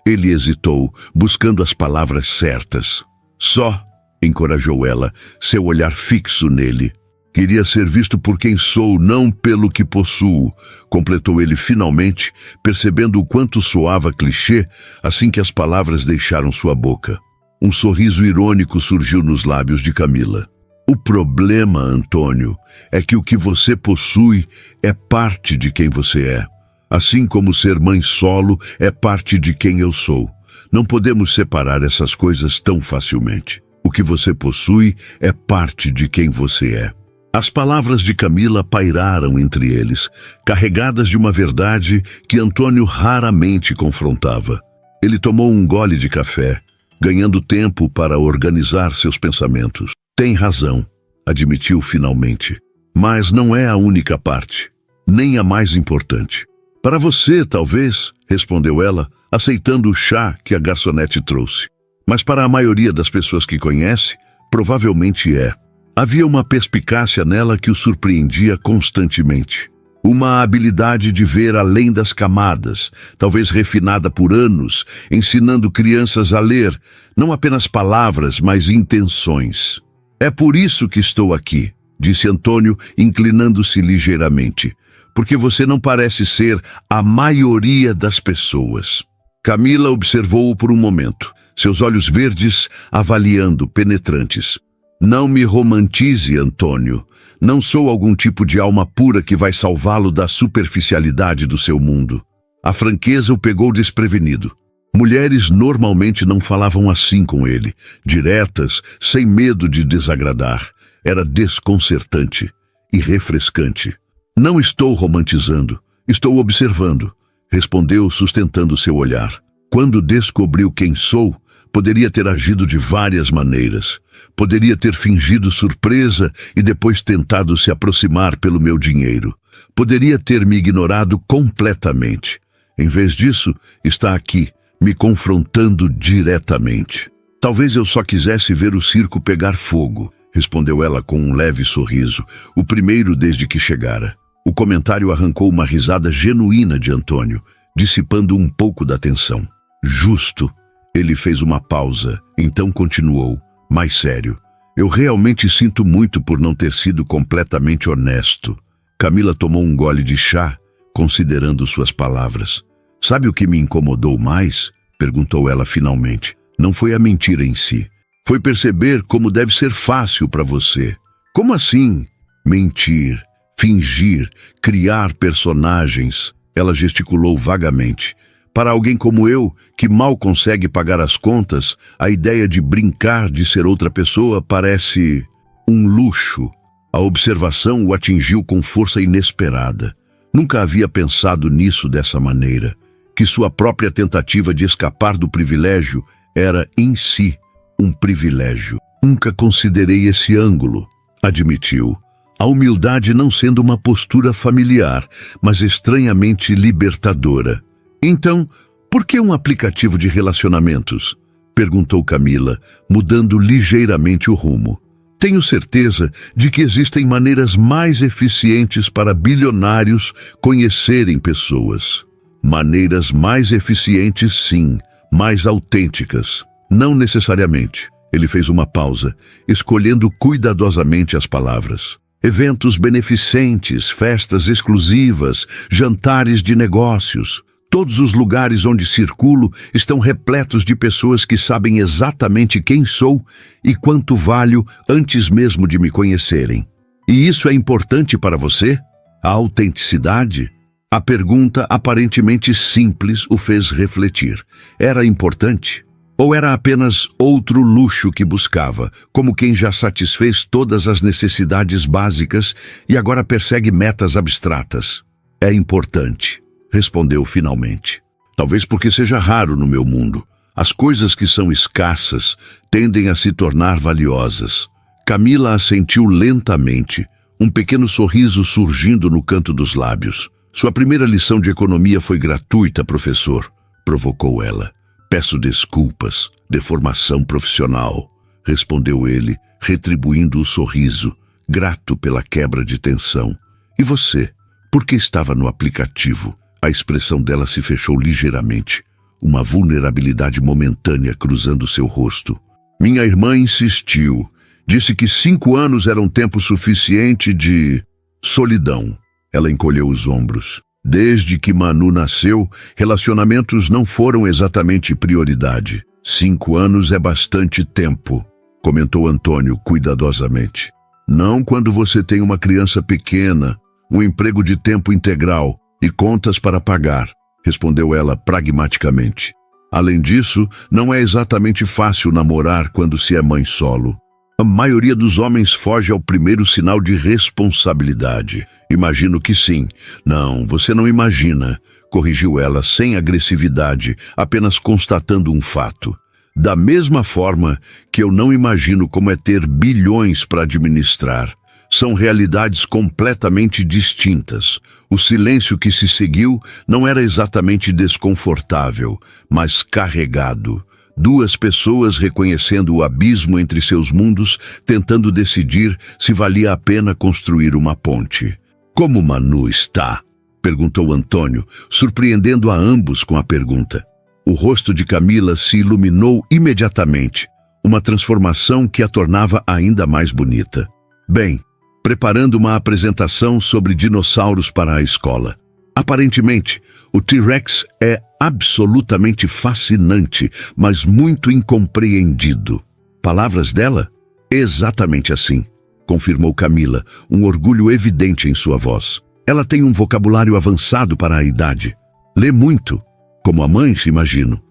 Ele hesitou, buscando as palavras certas. Só, encorajou ela, seu olhar fixo nele. Queria ser visto por quem sou, não pelo que possuo, completou ele finalmente, percebendo o quanto soava clichê assim que as palavras deixaram sua boca. Um sorriso irônico surgiu nos lábios de Camila. O problema, Antônio, é que o que você possui é parte de quem você é. Assim como ser mãe solo é parte de quem eu sou. Não podemos separar essas coisas tão facilmente. O que você possui é parte de quem você é. As palavras de Camila pairaram entre eles, carregadas de uma verdade que Antônio raramente confrontava. Ele tomou um gole de café, ganhando tempo para organizar seus pensamentos. Tem razão, admitiu finalmente. Mas não é a única parte, nem a mais importante. Para você, talvez, respondeu ela, aceitando o chá que a garçonete trouxe. Mas para a maioria das pessoas que conhece, provavelmente é. Havia uma perspicácia nela que o surpreendia constantemente. Uma habilidade de ver além das camadas, talvez refinada por anos, ensinando crianças a ler, não apenas palavras, mas intenções. É por isso que estou aqui, disse Antônio, inclinando-se ligeiramente. Porque você não parece ser a maioria das pessoas. Camila observou-o por um momento, seus olhos verdes avaliando, penetrantes. Não me romantize, Antônio. Não sou algum tipo de alma pura que vai salvá-lo da superficialidade do seu mundo. A franqueza o pegou desprevenido. Mulheres normalmente não falavam assim com ele, diretas, sem medo de desagradar. Era desconcertante e refrescante. Não estou romantizando, estou observando, respondeu sustentando seu olhar. Quando descobriu quem sou, poderia ter agido de várias maneiras. Poderia ter fingido surpresa e depois tentado se aproximar pelo meu dinheiro. Poderia ter me ignorado completamente. Em vez disso, está aqui, me confrontando diretamente. Talvez eu só quisesse ver o circo pegar fogo, respondeu ela com um leve sorriso, o primeiro desde que chegara. O comentário arrancou uma risada genuína de Antônio, dissipando um pouco da tensão. Justo. Ele fez uma pausa, então continuou, mais sério. Eu realmente sinto muito por não ter sido completamente honesto. Camila tomou um gole de chá, considerando suas palavras. Sabe o que me incomodou mais? Perguntou ela finalmente. Não foi a mentira em si. Foi perceber como deve ser fácil para você. Como assim? Mentir, fingir, criar personagens. Ela gesticulou vagamente. Para alguém como eu, que mal consegue pagar as contas, a ideia de brincar de ser outra pessoa parece um luxo. A observação o atingiu com força inesperada. Nunca havia pensado nisso dessa maneira, que sua própria tentativa de escapar do privilégio era, em si, um privilégio. Nunca considerei esse ângulo, admitiu. A humildade não sendo uma postura familiar, mas estranhamente libertadora. Então, por que um aplicativo de relacionamentos? Perguntou Camila, mudando ligeiramente o rumo. Tenho certeza de que existem maneiras mais eficientes para bilionários conhecerem pessoas. Maneiras mais eficientes, sim, mais autênticas. Não necessariamente. Ele fez uma pausa, escolhendo cuidadosamente as palavras. Eventos beneficentes, festas exclusivas, jantares de negócios. Todos os lugares onde circulo estão repletos de pessoas que sabem exatamente quem sou e quanto valho antes mesmo de me conhecerem. E isso é importante para você? A autenticidade? A pergunta aparentemente simples o fez refletir. Era importante? Ou era apenas outro luxo que buscava, como quem já satisfez todas as necessidades básicas e agora persegue metas abstratas? É importante, respondeu finalmente. Talvez porque seja raro no meu mundo. As coisas que são escassas tendem a se tornar valiosas. Camila assentiu lentamente, um pequeno sorriso surgindo no canto dos lábios. Sua primeira lição de economia foi gratuita, professor, provocou ela. Peço desculpas, deformação profissional, respondeu ele, retribuindo o sorriso, grato pela quebra de tensão. E você, por que estava no aplicativo? A expressão dela se fechou ligeiramente, uma vulnerabilidade momentânea cruzando seu rosto. Minha irmã insistiu, disse que 5 anos era um tempo suficiente de solidão. Ela encolheu os ombros. Desde que Manu nasceu, relacionamentos não foram exatamente prioridade. 5 anos é bastante tempo, comentou Antônio cuidadosamente. Não quando você tem uma criança pequena, um emprego de tempo integral e contas para pagar, respondeu ela pragmaticamente. Além disso, não é exatamente fácil namorar quando se é mãe solo. A maioria dos homens foge ao primeiro sinal de responsabilidade. Imagino que sim. Não, você não imagina, corrigiu ela sem agressividade, apenas constatando um fato. Da mesma forma que eu não imagino como é ter bilhões para administrar. São realidades completamente distintas. O silêncio que se seguiu não era exatamente desconfortável, mas carregado. 2 pessoas reconhecendo o abismo entre seus mundos, tentando decidir se valia a pena construir uma ponte. Como Manu está? Perguntou Antônio, surpreendendo a ambos com a pergunta. O rosto de Camila se iluminou imediatamente, uma transformação que a tornava ainda mais bonita. Bem, preparando uma apresentação sobre dinossauros para a escola. Aparentemente, o T-Rex é absolutamente fascinante, mas muito incompreendido. Palavras dela? Exatamente assim, confirmou Camila, um orgulho evidente em sua voz. Ela tem um vocabulário avançado para a idade. Lê muito, como a mãe, se imagino.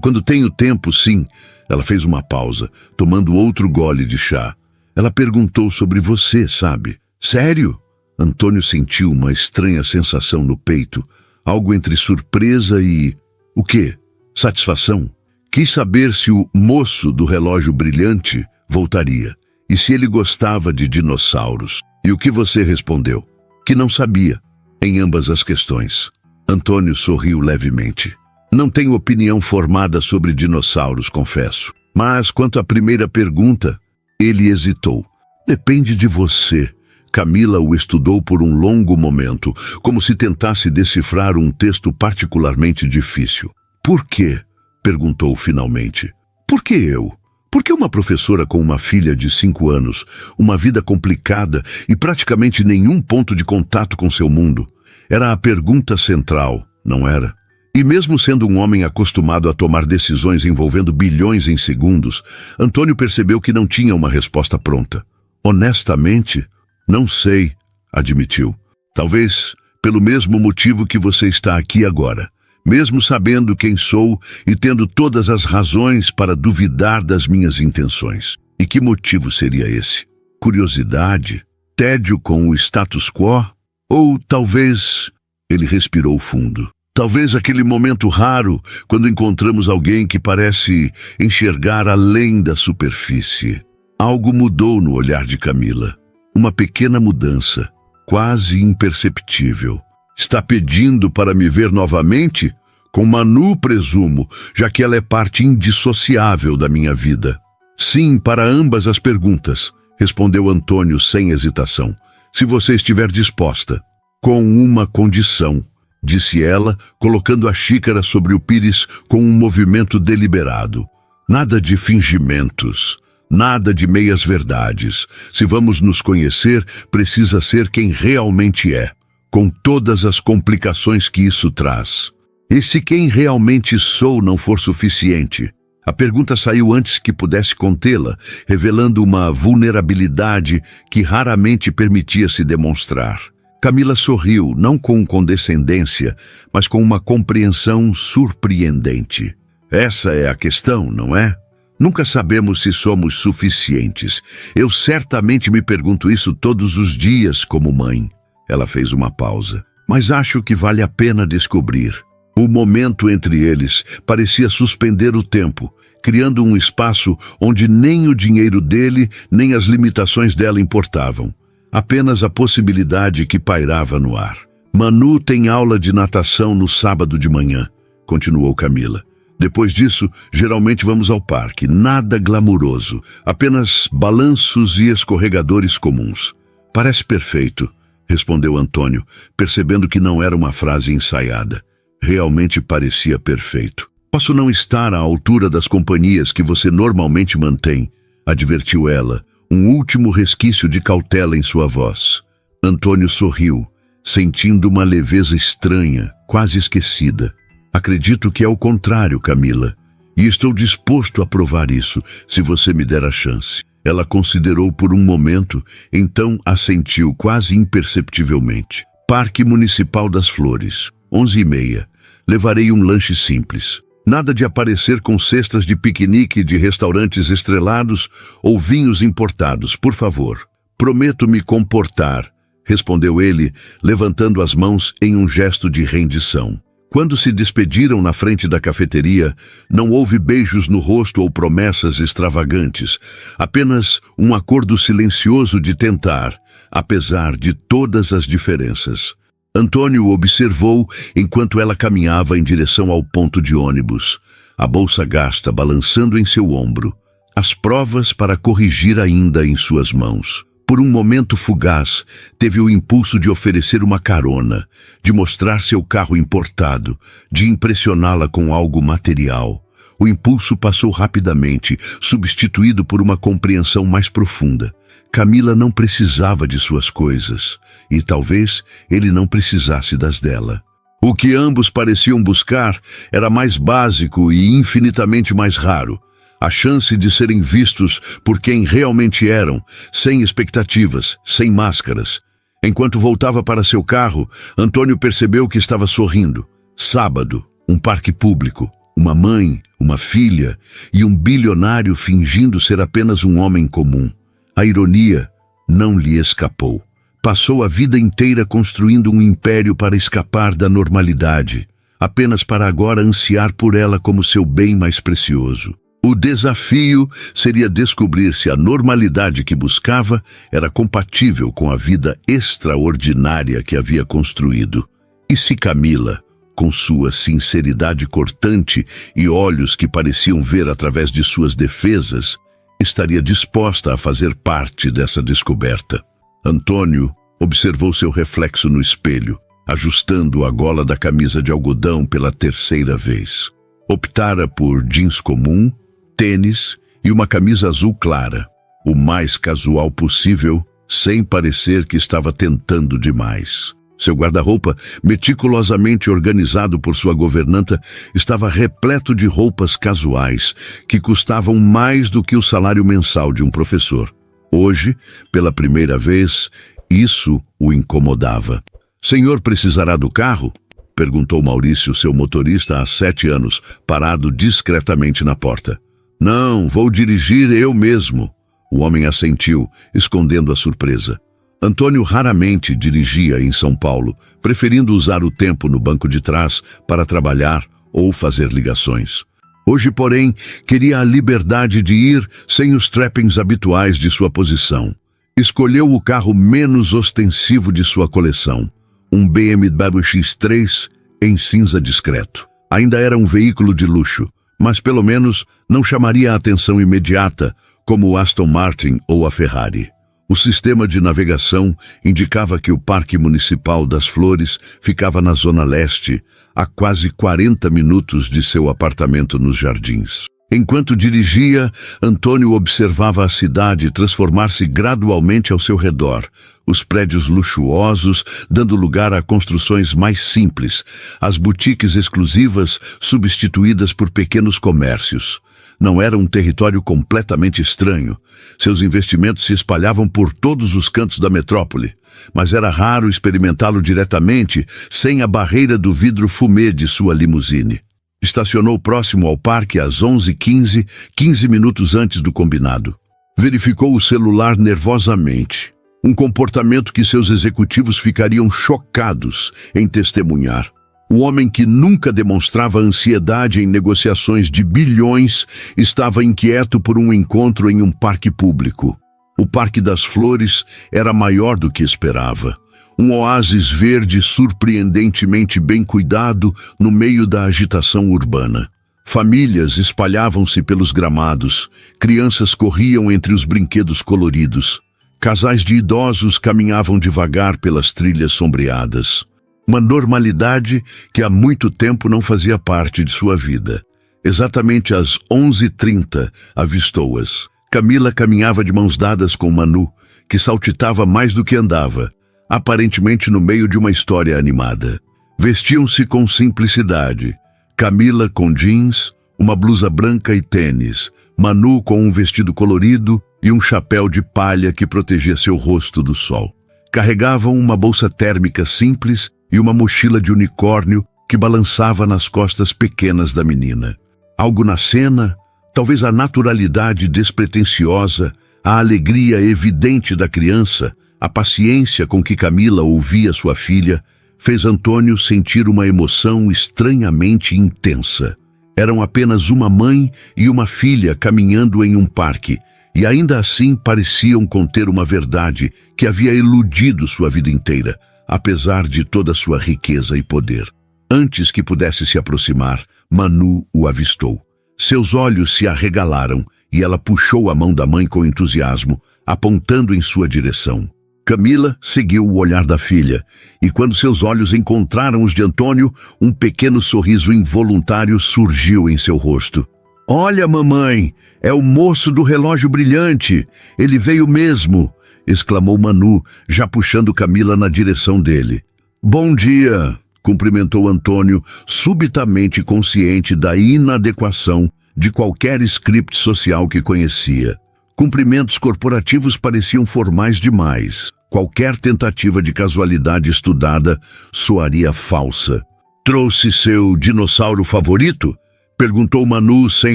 Quando tenho tempo, sim. Ela fez uma pausa, tomando outro gole de chá. Ela perguntou sobre você, sabe? Sério? Antônio sentiu uma estranha sensação no peito, algo entre surpresa e... o quê? Satisfação? Quis saber se o moço do relógio brilhante voltaria, e se ele gostava de dinossauros. E o que você respondeu? Que não sabia, em ambas as questões. Antônio sorriu levemente. Não tenho opinião formada sobre dinossauros, confesso. Mas quanto à primeira pergunta, ele hesitou. Depende de você. Camila o estudou por um longo momento, como se tentasse decifrar um texto particularmente difícil. Por quê? Perguntou finalmente. Por que eu? Por que uma professora com uma filha de 5 anos, uma vida complicada e praticamente nenhum ponto de contato com seu mundo? Era a pergunta central, não era? E mesmo sendo um homem acostumado a tomar decisões envolvendo bilhões em segundos, Antônio percebeu que não tinha uma resposta pronta. Honestamente, não sei, admitiu. Talvez pelo mesmo motivo que você está aqui agora, mesmo sabendo quem sou e tendo todas as razões para duvidar das minhas intenções. E que motivo seria esse? Curiosidade? Tédio com o status quo? Ou talvez... Ele respirou fundo. Talvez aquele momento raro quando encontramos alguém que parece enxergar além da superfície. Algo mudou no olhar de Camila. Uma pequena mudança, quase imperceptível. Está pedindo para me ver novamente? Com Manu, presumo, já que ela é parte indissociável da minha vida. Sim, para ambas as perguntas, respondeu Antônio sem hesitação. Se você estiver disposta. Com uma condição, disse ela, colocando a xícara sobre o pires com um movimento deliberado. Nada de fingimentos, nada de meias-verdades. Se vamos nos conhecer, precisa ser quem realmente é, com todas as complicações que isso traz. E se quem realmente sou não for suficiente? A pergunta saiu antes que pudesse contê-la, revelando uma vulnerabilidade que raramente permitia se demonstrar. Camila sorriu, não com condescendência, mas com uma compreensão surpreendente. Essa é a questão, não é? Nunca sabemos se somos suficientes. Eu certamente me pergunto isso todos os dias como mãe. Ela fez uma pausa. Mas acho que vale a pena descobrir. O momento entre eles parecia suspender o tempo, criando um espaço onde nem o dinheiro dele, nem as limitações dela importavam. Apenas a possibilidade que pairava no ar. Manu tem aula de natação no sábado de manhã, continuou Camila. Depois disso, geralmente vamos ao parque. Nada glamuroso, apenas balanços e escorregadores comuns. Parece perfeito, respondeu Antônio, percebendo que não era uma frase ensaiada. Realmente parecia perfeito. Posso não estar à altura das companhias que você normalmente mantém, advertiu ela, um último resquício de cautela em sua voz. Antônio sorriu, sentindo uma leveza estranha, quase esquecida. Acredito que é o contrário, Camila, e estou disposto a provar isso, se você me der a chance. Ela considerou por um momento, então assentiu quase imperceptivelmente. Parque Municipal das Flores, 11h30. Levarei um lanche simples. Nada de aparecer com cestas de piquenique de restaurantes estrelados ou vinhos importados, por favor. Prometo me comportar, respondeu ele, levantando as mãos em um gesto de rendição. Quando se despediram na frente da cafeteria, não houve beijos no rosto ou promessas extravagantes, apenas um acordo silencioso de tentar, apesar de todas as diferenças. Antônio observou enquanto ela caminhava em direção ao ponto de ônibus, a bolsa gasta balançando em seu ombro, as provas para corrigir ainda em suas mãos. Por um momento fugaz, teve o impulso de oferecer uma carona, de mostrar seu carro importado, de impressioná-la com algo material. O impulso passou rapidamente, substituído por uma compreensão mais profunda. Camila não precisava de suas coisas, e talvez ele não precisasse das dela. O que ambos pareciam buscar era mais básico e infinitamente mais raro. A chance de serem vistos por quem realmente eram, sem expectativas, sem máscaras. Enquanto voltava para seu carro, Antônio percebeu que estava sorrindo. Sábado, um parque público, uma mãe, uma filha e um bilionário fingindo ser apenas um homem comum. A ironia não lhe escapou. Passou a vida inteira construindo um império para escapar da normalidade, apenas para agora ansiar por ela como seu bem mais precioso. O desafio seria descobrir se a normalidade que buscava era compatível com a vida extraordinária que havia construído. E se Camila, com sua sinceridade cortante e olhos que pareciam ver através de suas defesas, estaria disposta a fazer parte dessa descoberta. Antônio observou seu reflexo no espelho, ajustando a gola da camisa de algodão pela terceira vez. Optara por jeans comum, tênis e uma camisa azul clara, o mais casual possível, sem parecer que estava tentando demais. Seu guarda-roupa, meticulosamente organizado por sua governanta, estava repleto de roupas casuais, que custavam mais do que o salário mensal de um professor. Hoje, pela primeira vez, isso o incomodava. "Senhor precisará do carro?" Perguntou Maurício, seu motorista há 7 anos, parado discretamente na porta. Não, vou dirigir eu mesmo. O homem assentiu, escondendo a surpresa. Antônio raramente dirigia em São Paulo, preferindo usar o tempo no banco de trás para trabalhar ou fazer ligações. Hoje, porém, queria a liberdade de ir sem os trappings habituais de sua posição. Escolheu o carro menos ostensivo de sua coleção, um BMW X3 em cinza discreto. Ainda era um veículo de luxo, mas pelo menos não chamaria a atenção imediata como o Aston Martin ou a Ferrari. O sistema de navegação indicava que o Parque Municipal das Flores ficava na Zona Leste, a quase 40 minutos de seu apartamento nos Jardins. Enquanto dirigia, Antônio observava a cidade transformar-se gradualmente ao seu redor, os prédios luxuosos dando lugar a construções mais simples, as boutiques exclusivas substituídas por pequenos comércios. Não era um território completamente estranho. Seus investimentos se espalhavam por todos os cantos da metrópole, mas era raro experimentá-lo diretamente, sem a barreira do vidro fumê de sua limusine. Estacionou próximo ao parque às 11h15, 15 minutos antes do combinado. Verificou o celular nervosamente, um comportamento que seus executivos ficariam chocados em testemunhar. O homem que nunca demonstrava ansiedade em negociações de bilhões estava inquieto por um encontro em um parque público. O Parque das Flores era maior do que esperava. Um oásis verde surpreendentemente bem cuidado no meio da agitação urbana. Famílias espalhavam-se pelos gramados, crianças corriam entre os brinquedos coloridos. Casais de idosos caminhavam devagar pelas trilhas sombreadas. Uma normalidade que há muito tempo não fazia parte de sua vida. Exatamente às 11h30, avistou-as. Camila caminhava de mãos dadas com Manu, que saltitava mais do que andava, aparentemente no meio de uma história animada. Vestiam-se com simplicidade. Camila com jeans, uma blusa branca e tênis. Manu com um vestido colorido e um chapéu de palha que protegia seu rosto do sol. Carregavam uma bolsa térmica simples e uma mochila de unicórnio que balançava nas costas pequenas da menina. Algo na cena, talvez a naturalidade despretensiosa, a alegria evidente da criança, a paciência com que Camila ouvia sua filha, fez Antônio sentir uma emoção estranhamente intensa. Eram apenas uma mãe e uma filha caminhando em um parque, e ainda assim pareciam conter uma verdade que havia eludido sua vida inteira, apesar de toda sua riqueza e poder. Antes que pudesse se aproximar, Manu o avistou. Seus olhos se arregalaram e ela puxou a mão da mãe com entusiasmo, apontando em sua direção. Camila seguiu o olhar da filha, e quando seus olhos encontraram os de Antônio, um pequeno sorriso involuntário surgiu em seu rosto. "Olha, mamãe, é o moço do relógio brilhante. Ele veio mesmo!" exclamou Manu, já puxando Camila na direção dele. "Bom dia!" cumprimentou Antônio, subitamente consciente da inadequação de qualquer script social que conhecia. Cumprimentos corporativos pareciam formais demais. Qualquer tentativa de casualidade estudada soaria falsa. "Trouxe seu dinossauro favorito?" perguntou Manu sem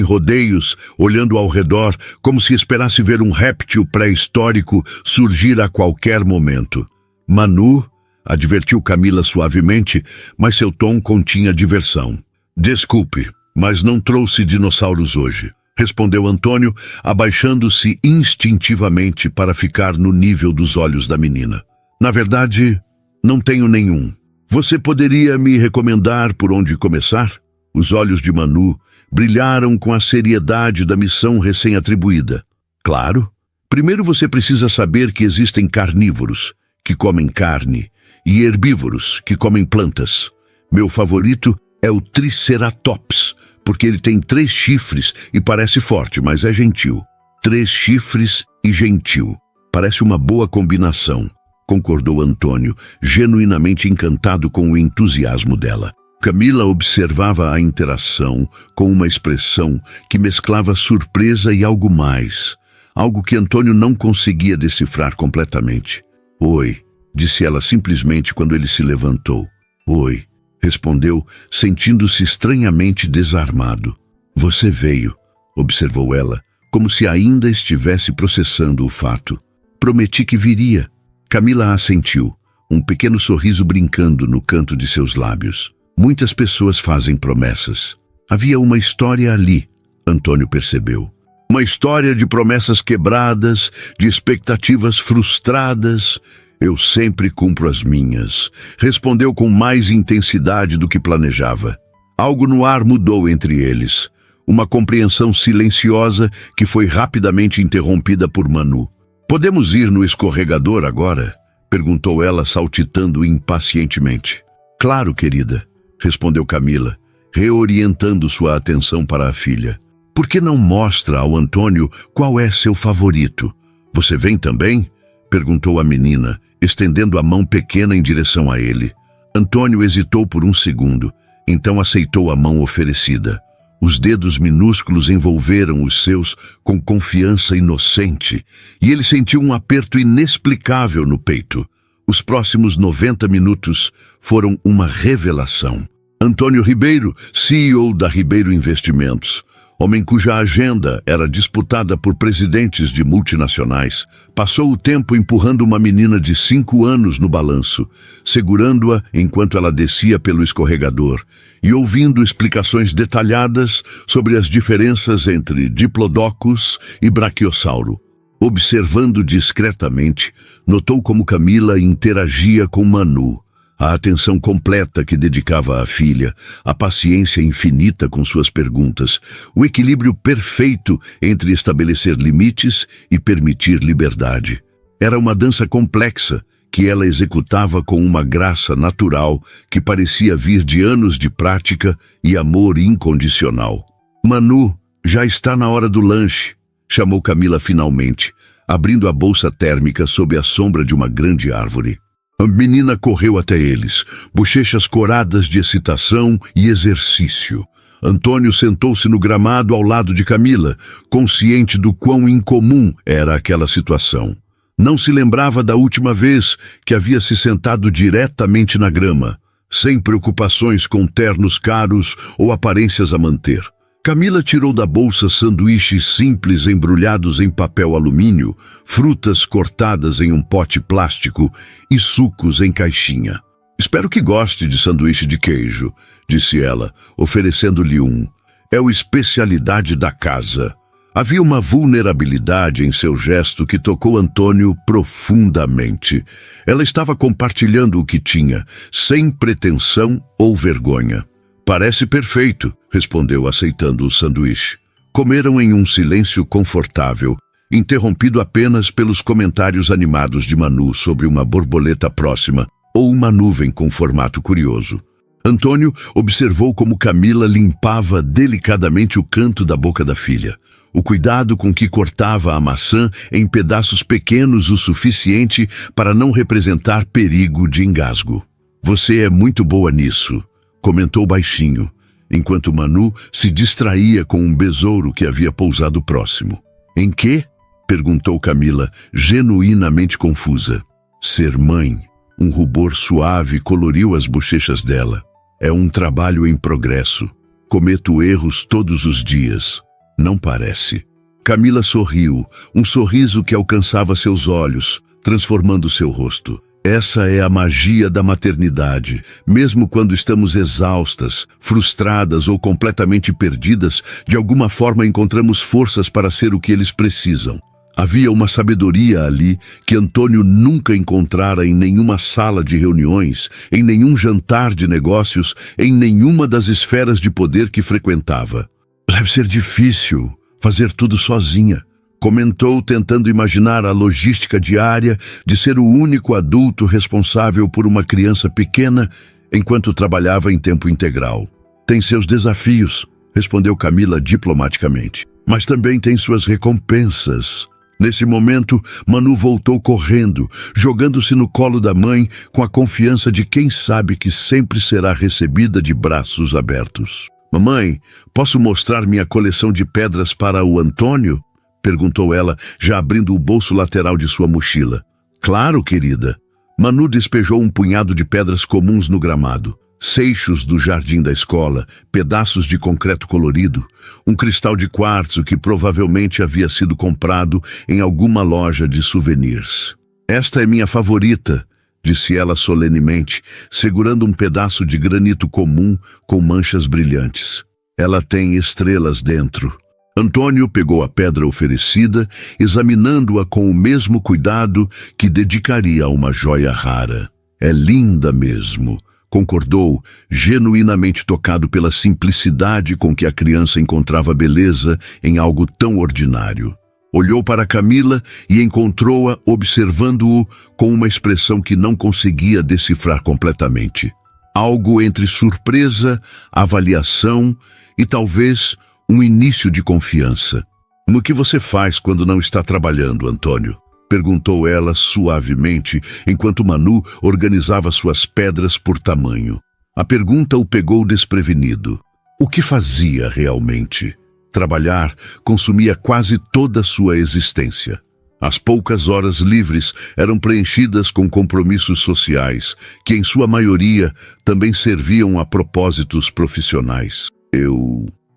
rodeios, olhando ao redor, como se esperasse ver um réptil pré-histórico surgir a qualquer momento. "Manu?" advertiu Camila suavemente, mas seu tom continha diversão. "Desculpe, mas não trouxe dinossauros hoje", respondeu Antônio, abaixando-se instintivamente para ficar no nível dos olhos da menina. "Na verdade, não tenho nenhum. Você poderia me recomendar por onde começar?" Os olhos de Manu brilharam com a seriedade da missão recém-atribuída. "Claro. Primeiro você precisa saber que existem carnívoros, que comem carne, e herbívoros, que comem plantas. Meu favorito é o Triceratops, porque ele tem 3 chifres e parece forte, mas é gentil. 3 chifres e gentil. Parece uma boa combinação", concordou Antônio, genuinamente encantado com o entusiasmo dela. Camila observava a interação com uma expressão que mesclava surpresa e algo mais, algo que Antônio não conseguia decifrar completamente. "Oi", disse ela simplesmente quando ele se levantou. "Oi", respondeu, sentindo-se estranhamente desarmado. Você veio, observou ela, como se ainda estivesse processando o fato. Prometi que viria. Camila assentiu, um pequeno sorriso brincando no canto de seus lábios. Muitas pessoas fazem promessas. Havia uma história ali, Antônio percebeu. Uma história de promessas quebradas, de expectativas frustradas. Eu sempre cumpro as minhas, respondeu com mais intensidade do que planejava. Algo no ar mudou entre eles. Uma compreensão silenciosa que foi rapidamente interrompida por Manu. Podemos ir no escorregador agora? Perguntou ela, saltitando impacientemente. Claro, querida, respondeu Camila, reorientando sua atenção para a filha. Por que não mostra ao Antônio qual é seu favorito? Você vem também? Perguntou a menina, estendendo a mão pequena em direção a ele. Antônio hesitou por um segundo, então aceitou a mão oferecida. Os dedos minúsculos envolveram os seus com confiança inocente, e ele sentiu um aperto inexplicável no peito. Os próximos 90 minutos foram uma revelação. Antônio Ribeiro, CEO da Ribeiro Investimentos, homem cuja agenda era disputada por presidentes de multinacionais, passou o tempo empurrando uma menina de 5 anos no balanço, segurando-a enquanto ela descia pelo escorregador e ouvindo explicações detalhadas sobre as diferenças entre diplodocus e braquiossauro. Observando discretamente, notou como Camila interagia com Manu, a atenção completa que dedicava à filha, a paciência infinita com suas perguntas, o equilíbrio perfeito entre estabelecer limites e permitir liberdade. Era uma dança complexa que ela executava com uma graça natural que parecia vir de anos de prática e amor incondicional. Manu, já está na hora do lanche, chamou Camila finalmente, abrindo a bolsa térmica sob a sombra de uma grande árvore. A menina correu até eles, bochechas coradas de excitação e exercício. Antônio sentou-se no gramado ao lado de Camila, consciente do quão incomum era aquela situação. Não se lembrava da última vez que havia se sentado diretamente na grama, sem preocupações com ternos caros ou aparências a manter. Camila tirou da bolsa sanduíches simples embrulhados em papel alumínio, frutas cortadas em um pote plástico e sucos em caixinha. Espero que goste de sanduíche de queijo, disse ela, oferecendo-lhe um. É a especialidade da casa. Havia uma vulnerabilidade em seu gesto que tocou Antônio profundamente. Ela estava compartilhando o que tinha, sem pretensão ou vergonha. Parece perfeito, respondeu aceitando o sanduíche. Comeram em um silêncio confortável, interrompido apenas pelos comentários animados de Manu sobre uma borboleta próxima ou uma nuvem com formato curioso. Antônio observou como Camila limpava delicadamente o canto da boca da filha. O cuidado com que cortava a maçã em pedaços pequenos o suficiente para não representar perigo de engasgo. Você é muito boa nisso, comentou baixinho, enquanto Manu se distraía com um besouro que havia pousado próximo. Em quê? Perguntou Camila, genuinamente confusa. Ser mãe. Um rubor suave coloriu as bochechas dela. É um trabalho em progresso. Cometo erros todos os dias. Não parece. Camila sorriu, um sorriso que alcançava seus olhos, transformando seu rosto. Essa é a magia da maternidade. Mesmo quando estamos exaustas, frustradas ou completamente perdidas, de alguma forma encontramos forças para ser o que eles precisam. Havia uma sabedoria ali que Antônio nunca encontrara em nenhuma sala de reuniões, em nenhum jantar de negócios, em nenhuma das esferas de poder que frequentava. Deve ser difícil fazer tudo sozinha, comentou, tentando imaginar a logística diária de ser o único adulto responsável por uma criança pequena enquanto trabalhava em tempo integral. Tem seus desafios, respondeu Camila diplomaticamente, mas também tem suas recompensas. Nesse momento, Manu voltou correndo, jogando-se no colo da mãe com a confiança de quem sabe que sempre será recebida de braços abertos. Mamãe, posso mostrar minha coleção de pedras para o Antônio? Perguntou ela, já abrindo o bolso lateral de sua mochila. Claro, querida. Manu despejou um punhado de pedras comuns no gramado. Seixos do jardim da escola, pedaços de concreto colorido, um cristal de quartzo que provavelmente havia sido comprado em alguma loja de souvenirs. Esta é minha favorita, disse ela solenemente, segurando um pedaço de granito comum com manchas brilhantes. Ela tem estrelas dentro. Antônio pegou a pedra oferecida, examinando-a com o mesmo cuidado que dedicaria a uma joia rara. É linda mesmo, concordou, genuinamente tocado pela simplicidade com que a criança encontrava beleza em algo tão ordinário. Olhou para Camila e encontrou-a observando-o com uma expressão que não conseguia decifrar completamente. Algo entre surpresa, avaliação e talvez um início de confiança. "No que você faz quando não está trabalhando, Antônio?" perguntou ela suavemente, enquanto Manu organizava suas pedras por tamanho. A pergunta o pegou desprevenido. O que fazia realmente? Trabalhar consumia quase toda a sua existência. As poucas horas livres eram preenchidas com compromissos sociais, que em sua maioria também serviam a propósitos profissionais.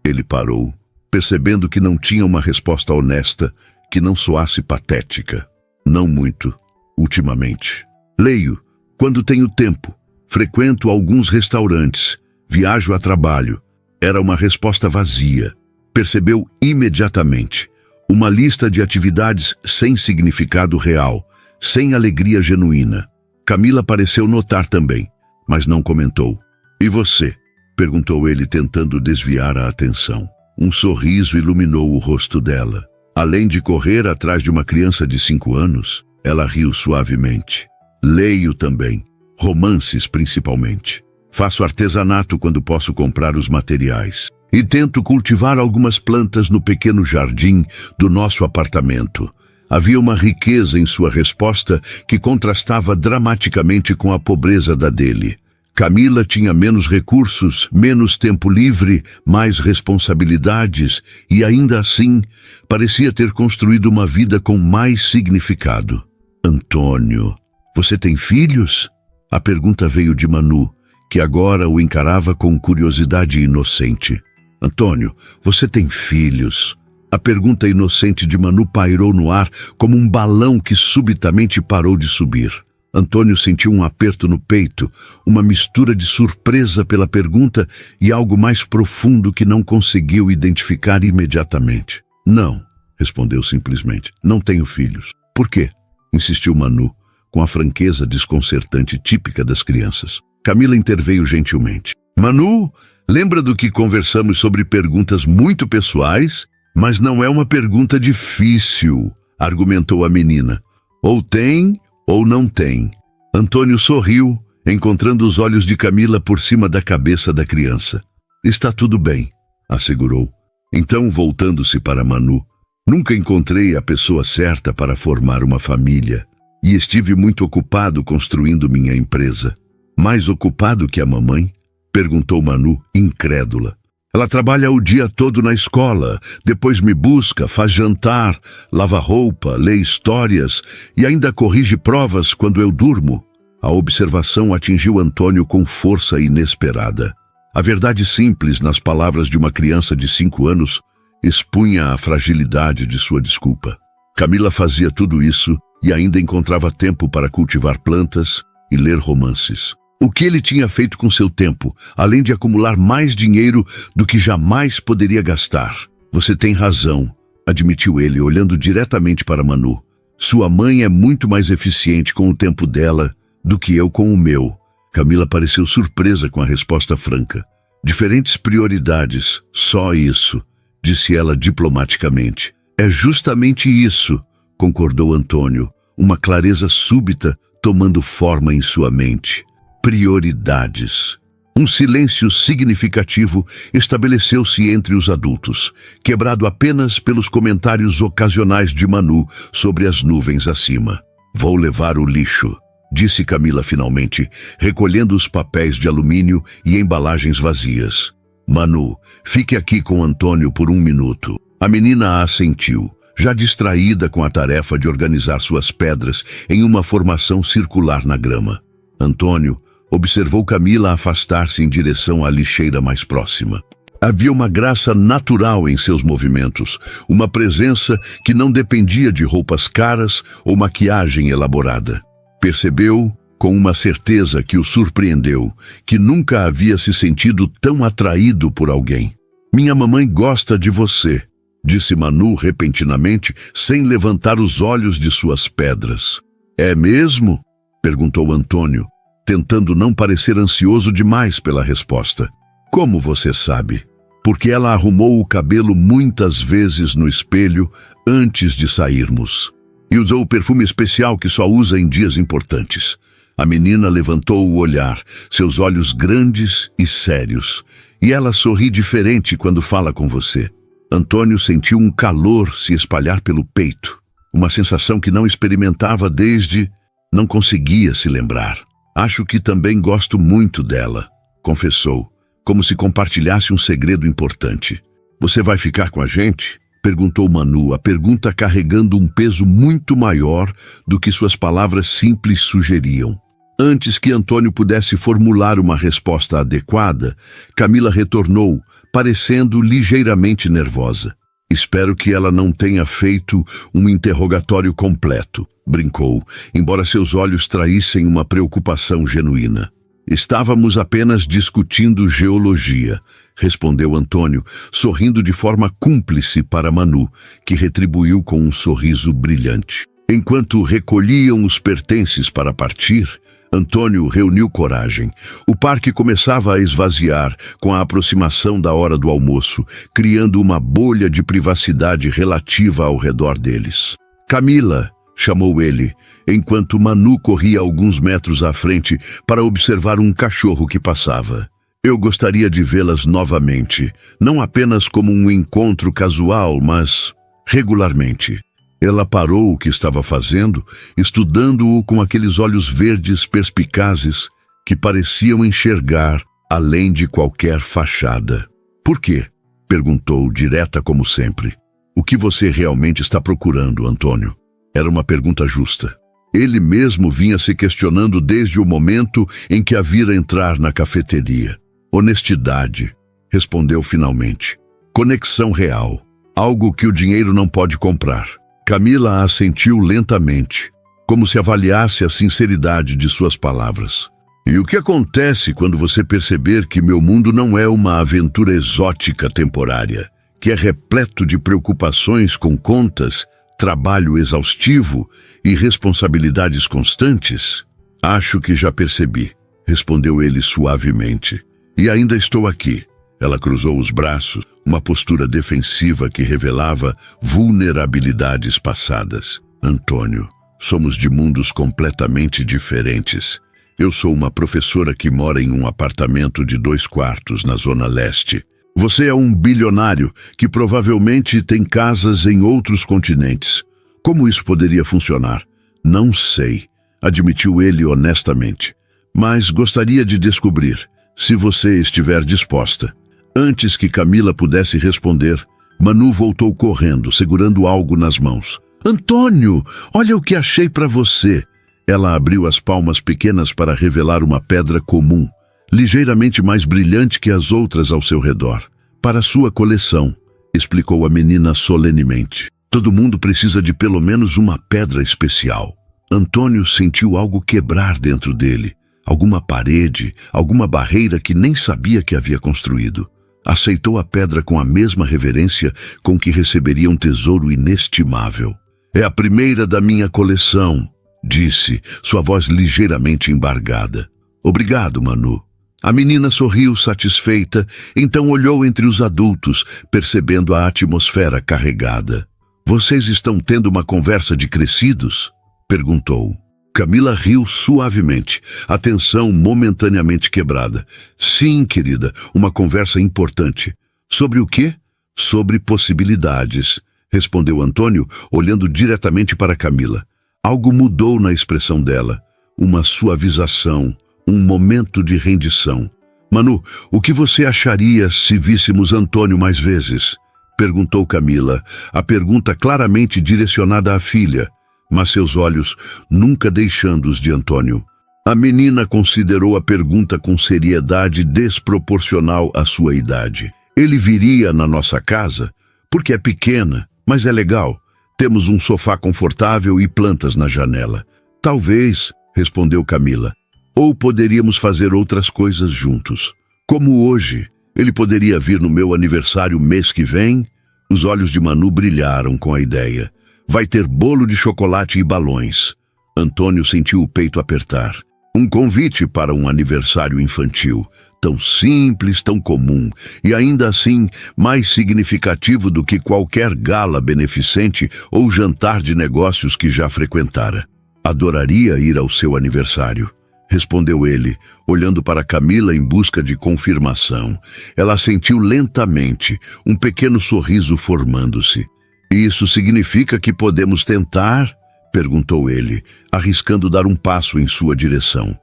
Ele parou, percebendo que não tinha uma resposta honesta, que não soasse patética. Não muito, ultimamente. Leio, quando tenho tempo. Frequento alguns restaurantes. Viajo a trabalho. Era uma resposta vazia. Percebeu imediatamente. Uma lista de atividades sem significado real, sem alegria genuína. Camila pareceu notar também, mas não comentou. "E você?" perguntou ele, tentando desviar a atenção. Um sorriso iluminou o rosto dela. Além de correr atrás de uma criança de 5 anos, ela riu suavemente. "Leio também, romances principalmente. Faço artesanato quando posso comprar os materiais. E tento cultivar algumas plantas no pequeno jardim do nosso apartamento." Havia uma riqueza em sua resposta que contrastava dramaticamente com a pobreza da dele. Camila tinha menos recursos, menos tempo livre, mais responsabilidades e, ainda assim, parecia ter construído uma vida com mais significado. "Antônio, você tem filhos?" A pergunta veio de Manu, que agora o encarava com curiosidade inocente. "Antônio, você tem filhos?" A pergunta inocente de Manu pairou no ar como um balão que subitamente parou de subir. Antônio sentiu um aperto no peito, uma mistura de surpresa pela pergunta e algo mais profundo que não conseguiu identificar imediatamente. "Não", respondeu simplesmente. "Não tenho filhos." "Por quê?" insistiu Manu, com a franqueza desconcertante típica das crianças. Camila interveio gentilmente. "Manu, lembra do que conversamos sobre perguntas muito pessoais? Mas não é uma pergunta difícil", argumentou a menina. "Ou tem ou não tem." Antônio sorriu, encontrando os olhos de Camila por cima da cabeça da criança. "Está tudo bem", assegurou. Então, voltando-se para Manu, "Nunca encontrei a pessoa certa para formar uma família e estive muito ocupado construindo minha empresa." "Mais ocupado que a mamãe?" perguntou Manu, incrédula. "Ela trabalha o dia todo na escola, depois me busca, faz jantar, lava roupa, lê histórias e ainda corrige provas quando eu durmo." A observação atingiu Antônio com força inesperada. A verdade simples nas palavras de uma criança de 5 anos expunha a fragilidade de sua desculpa. Camila fazia tudo isso e ainda encontrava tempo para cultivar plantas e ler romances. O que ele tinha feito com seu tempo, além de acumular mais dinheiro do que jamais poderia gastar? "Você tem razão", admitiu ele, olhando diretamente para Manu. "Sua mãe é muito mais eficiente com o tempo dela do que eu com o meu." Camila pareceu surpresa com a resposta franca. "Diferentes prioridades, só isso", disse ela diplomaticamente. "É justamente isso", concordou Antônio, uma clareza súbita tomando forma em sua mente. Prioridades. Um silêncio significativo estabeleceu-se entre os adultos, quebrado apenas pelos comentários ocasionais de Manu sobre as nuvens acima. "Vou levar o lixo", disse Camila finalmente, recolhendo os papéis de alumínio e embalagens vazias. "Manu, fique aqui com Antônio por 1 minuto." A menina assentiu, já distraída com a tarefa de organizar suas pedras em uma formação circular na grama. Antônio, Observou Camila afastar-se em direção à lixeira mais próxima. Havia uma graça natural em seus movimentos, uma presença que não dependia de roupas caras ou maquiagem elaborada. Percebeu, com uma certeza que o surpreendeu, que nunca havia se sentido tão atraído por alguém. Minha mamãe gosta de você, disse Manu repentinamente, sem levantar os olhos de suas pedras. É mesmo? Perguntou Antônio, tentando não parecer ansioso demais pela resposta. Como você sabe? Porque ela arrumou o cabelo muitas vezes no espelho antes de sairmos. E usou o perfume especial que só usa em dias importantes. A menina levantou o olhar, seus olhos grandes e sérios. E ela sorri diferente quando fala com você. Antônio sentiu um calor se espalhar pelo peito. Uma sensação que não experimentava desde... não conseguia se lembrar. Acho que também gosto muito dela, confessou, como se compartilhasse um segredo importante. Você vai ficar com a gente? Perguntou Manu, a pergunta carregando um peso muito maior do que suas palavras simples sugeriam. Antes que Antônio pudesse formular uma resposta adequada, Camila retornou, parecendo ligeiramente nervosa. Espero que ela não tenha feito um interrogatório completo, brincou, embora seus olhos traíssem uma preocupação genuína. Estávamos apenas discutindo geologia, respondeu Antônio, sorrindo de forma cúmplice para Manu, que retribuiu com um sorriso brilhante. Enquanto recolhiam os pertences para partir, Antônio reuniu coragem. O parque começava a esvaziar com a aproximação da hora do almoço, criando uma bolha de privacidade relativa ao redor deles. Camila, chamou ele, enquanto Manu corria alguns metros à frente para observar um cachorro que passava. Eu gostaria de vê-las novamente, não apenas como um encontro casual, mas regularmente. Ela parou o que estava fazendo, estudando-o com aqueles olhos verdes perspicazes que pareciam enxergar além de qualquer fachada. Por quê? Perguntou, direta como sempre. O que você realmente está procurando, Antônio? Era uma pergunta justa. Ele mesmo vinha se questionando desde o momento em que a vira entrar na cafeteria. Honestidade, respondeu finalmente. Conexão real, algo que o dinheiro não pode comprar. Camila assentiu lentamente, como se avaliasse a sinceridade de suas palavras. E o que acontece quando você perceber que meu mundo não é uma aventura exótica temporária, que é repleto de preocupações com contas, trabalho exaustivo e responsabilidades constantes? Acho que já percebi, respondeu ele suavemente. E ainda estou aqui. Ela cruzou os braços, uma postura defensiva que revelava vulnerabilidades passadas. Antônio, somos de mundos completamente diferentes. Eu sou uma professora que mora em um apartamento de 2 quartos na Zona Leste. Você é um bilionário que provavelmente tem casas em outros continentes. Como isso poderia funcionar? Não sei, admitiu ele honestamente. Mas gostaria de descobrir, se você estiver disposta. Antes que Camila pudesse responder, Manu voltou correndo, segurando algo nas mãos. Antônio, olha o que achei para você. Ela abriu as palmas pequenas para revelar uma pedra comum, ligeiramente mais brilhante que as outras ao seu redor. Para sua coleção, explicou a menina solenemente. Todo mundo precisa de pelo menos uma pedra especial. Antônio sentiu algo quebrar dentro dele, alguma parede, alguma barreira que nem sabia que havia construído. Aceitou a pedra com a mesma reverência com que receberia um tesouro inestimável. É a primeira da minha coleção, disse, sua voz ligeiramente embargada. Obrigado, Manu. A menina sorriu satisfeita, então olhou entre os adultos, percebendo a atmosfera carregada. Vocês estão tendo uma conversa de crescidos? Perguntou. Camila riu suavemente, a tensão momentaneamente quebrada. Sim, querida, uma conversa importante. Sobre o quê? Sobre possibilidades, respondeu Antônio, olhando diretamente para Camila. Algo mudou na expressão dela. Uma suavização, um momento de rendição. Manu, o que você acharia se víssemos Antônio mais vezes? Perguntou Camila, a pergunta claramente direcionada à filha, mas seus olhos nunca deixando os de Antônio. A menina considerou a pergunta com seriedade desproporcional à sua idade. Ele viria na nossa casa? Porque é pequena, mas é legal. Temos um sofá confortável e plantas na janela. Talvez, respondeu Camila. Ou poderíamos fazer outras coisas juntos. Como hoje, ele poderia vir no meu aniversário mês que vem? Os olhos de Manu brilharam com a ideia. Vai ter bolo de chocolate e balões. Antônio sentiu o peito apertar. Um convite para um aniversário infantil, tão simples, tão comum, e ainda assim mais significativo do que qualquer gala beneficente ou jantar de negócios que já frequentara. Adoraria ir ao seu aniversário, respondeu ele, olhando para Camila em busca de confirmação. Ela sentiu lentamente um pequeno sorriso formando-se. Isso significa que podemos tentar? Perguntou ele, arriscando dar um passo em sua direção.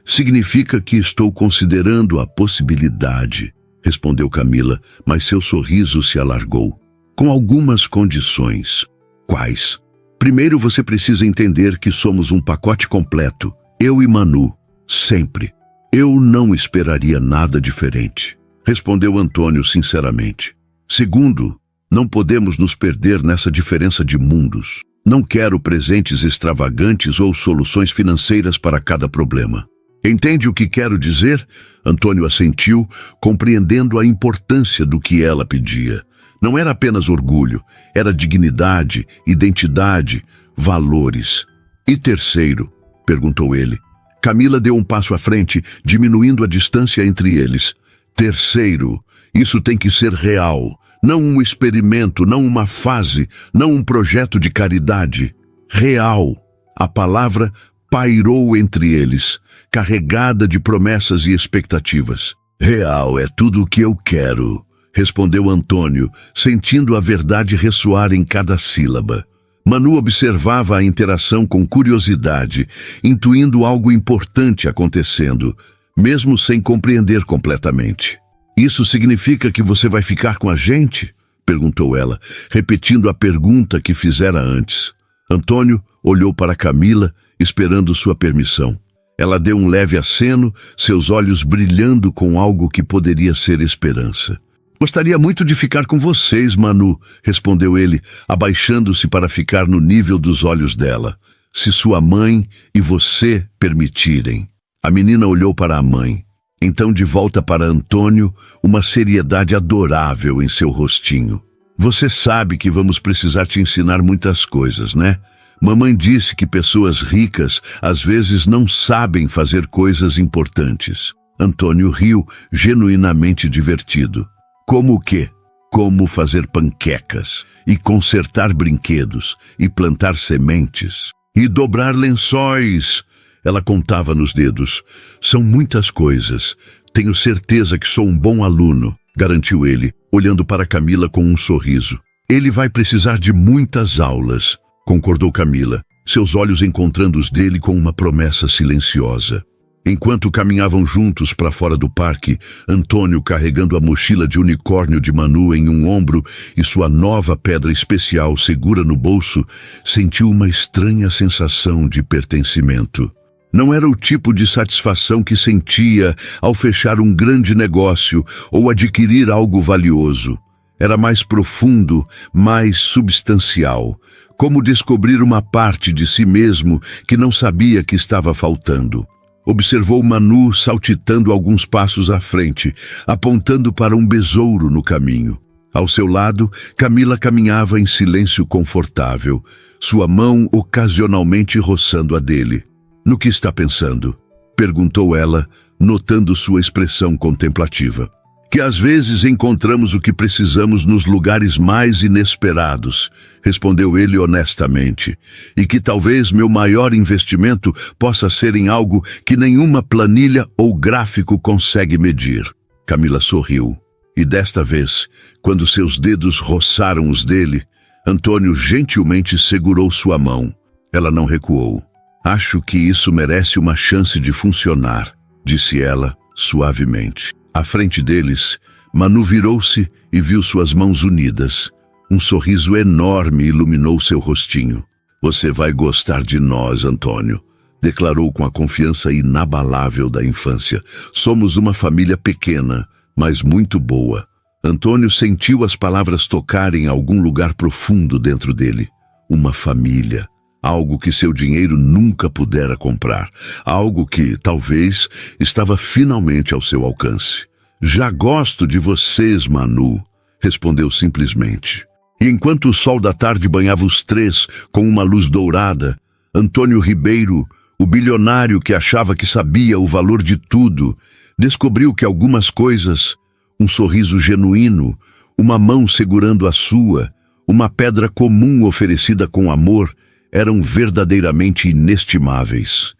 Significa que estou considerando a possibilidade, respondeu Camila, mas seu sorriso se alargou. Com algumas condições. Quais? Primeiro você precisa entender que somos um pacote completo, eu e Manu, sempre. Eu não esperaria nada diferente, respondeu Antônio sinceramente. Segundo, não podemos nos perder nessa diferença de mundos. Não quero presentes extravagantes ou soluções financeiras para cada problema. Entende o que quero dizer? Antônio assentiu, compreendendo a importância do que ela pedia. Não era apenas orgulho, era dignidade, identidade, valores. E terceiro? Perguntou ele. Camila deu um passo à frente, diminuindo a distância entre eles. Terceiro, isso tem que ser real. Não um experimento, não uma fase, não um projeto de caridade. Real. A palavra pairou entre eles, carregada de promessas e expectativas. Real é tudo o que eu quero, respondeu Antônio, sentindo a verdade ressoar em cada sílaba. Manu observava a interação com curiosidade, intuindo algo importante acontecendo, mesmo sem compreender completamente. Isso significa que você vai ficar com a gente? Perguntou ela, repetindo a pergunta que fizera antes. Antônio olhou para Camila, esperando sua permissão. Ela deu um leve aceno, seus olhos brilhando com algo que poderia ser esperança. Gostaria muito de ficar com vocês, Manu, respondeu ele, abaixando-se para ficar no nível dos olhos dela. Se sua mãe e você permitirem. A menina olhou para a mãe. Então, de volta para Antônio, uma seriedade adorável em seu rostinho. Você sabe que vamos precisar te ensinar muitas coisas, né? Mamãe disse que pessoas ricas às vezes não sabem fazer coisas importantes. Antônio riu, genuinamente divertido. Como o quê? Como fazer panquecas, e consertar brinquedos, e plantar sementes, e dobrar lençóis. Ela contava nos dedos. São muitas coisas. Tenho certeza que sou um bom aluno, garantiu ele, olhando para Camila com um sorriso. Ele vai precisar de muitas aulas, concordou Camila, seus olhos encontrando os dele com uma promessa silenciosa. Enquanto caminhavam juntos para fora do parque, Antônio carregando a mochila de unicórnio de Manu em um ombro e sua nova pedra especial segura no bolso, sentiu uma estranha sensação de pertencimento. Não era o tipo de satisfação que sentia ao fechar um grande negócio ou adquirir algo valioso. Era mais profundo, mais substancial, como descobrir uma parte de si mesmo que não sabia que estava faltando. Observou Manu saltitando alguns passos à frente, apontando para um besouro no caminho. Ao seu lado, Camila caminhava em silêncio confortável, sua mão ocasionalmente roçando a dele. No que está pensando? Perguntou ela, notando sua expressão contemplativa. Que às vezes encontramos o que precisamos nos lugares mais inesperados, respondeu ele honestamente, e que talvez meu maior investimento possa ser em algo que nenhuma planilha ou gráfico consegue medir. Camila sorriu, e desta vez, quando seus dedos roçaram os dele, Antônio gentilmente segurou sua mão. Ela não recuou. Acho que isso merece uma chance de funcionar, disse ela, suavemente. À frente deles, Manu virou-se e viu suas mãos unidas. Um sorriso enorme iluminou seu rostinho. Você vai gostar de nós, Antônio. declarou com a confiança inabalável da infância. Somos uma família pequena, mas muito boa. Antônio sentiu as palavras tocarem algum lugar profundo dentro dele. Uma família. Algo que seu dinheiro nunca pudera comprar. Algo que, talvez, estava finalmente ao seu alcance. Já gosto de vocês, Manu, respondeu simplesmente. E enquanto o sol da tarde banhava os três com uma luz dourada, Antônio Ribeiro, o bilionário que achava que sabia o valor de tudo, descobriu que algumas coisas, um sorriso genuíno, uma mão segurando a sua, uma pedra comum oferecida com amor, eram verdadeiramente inestimáveis.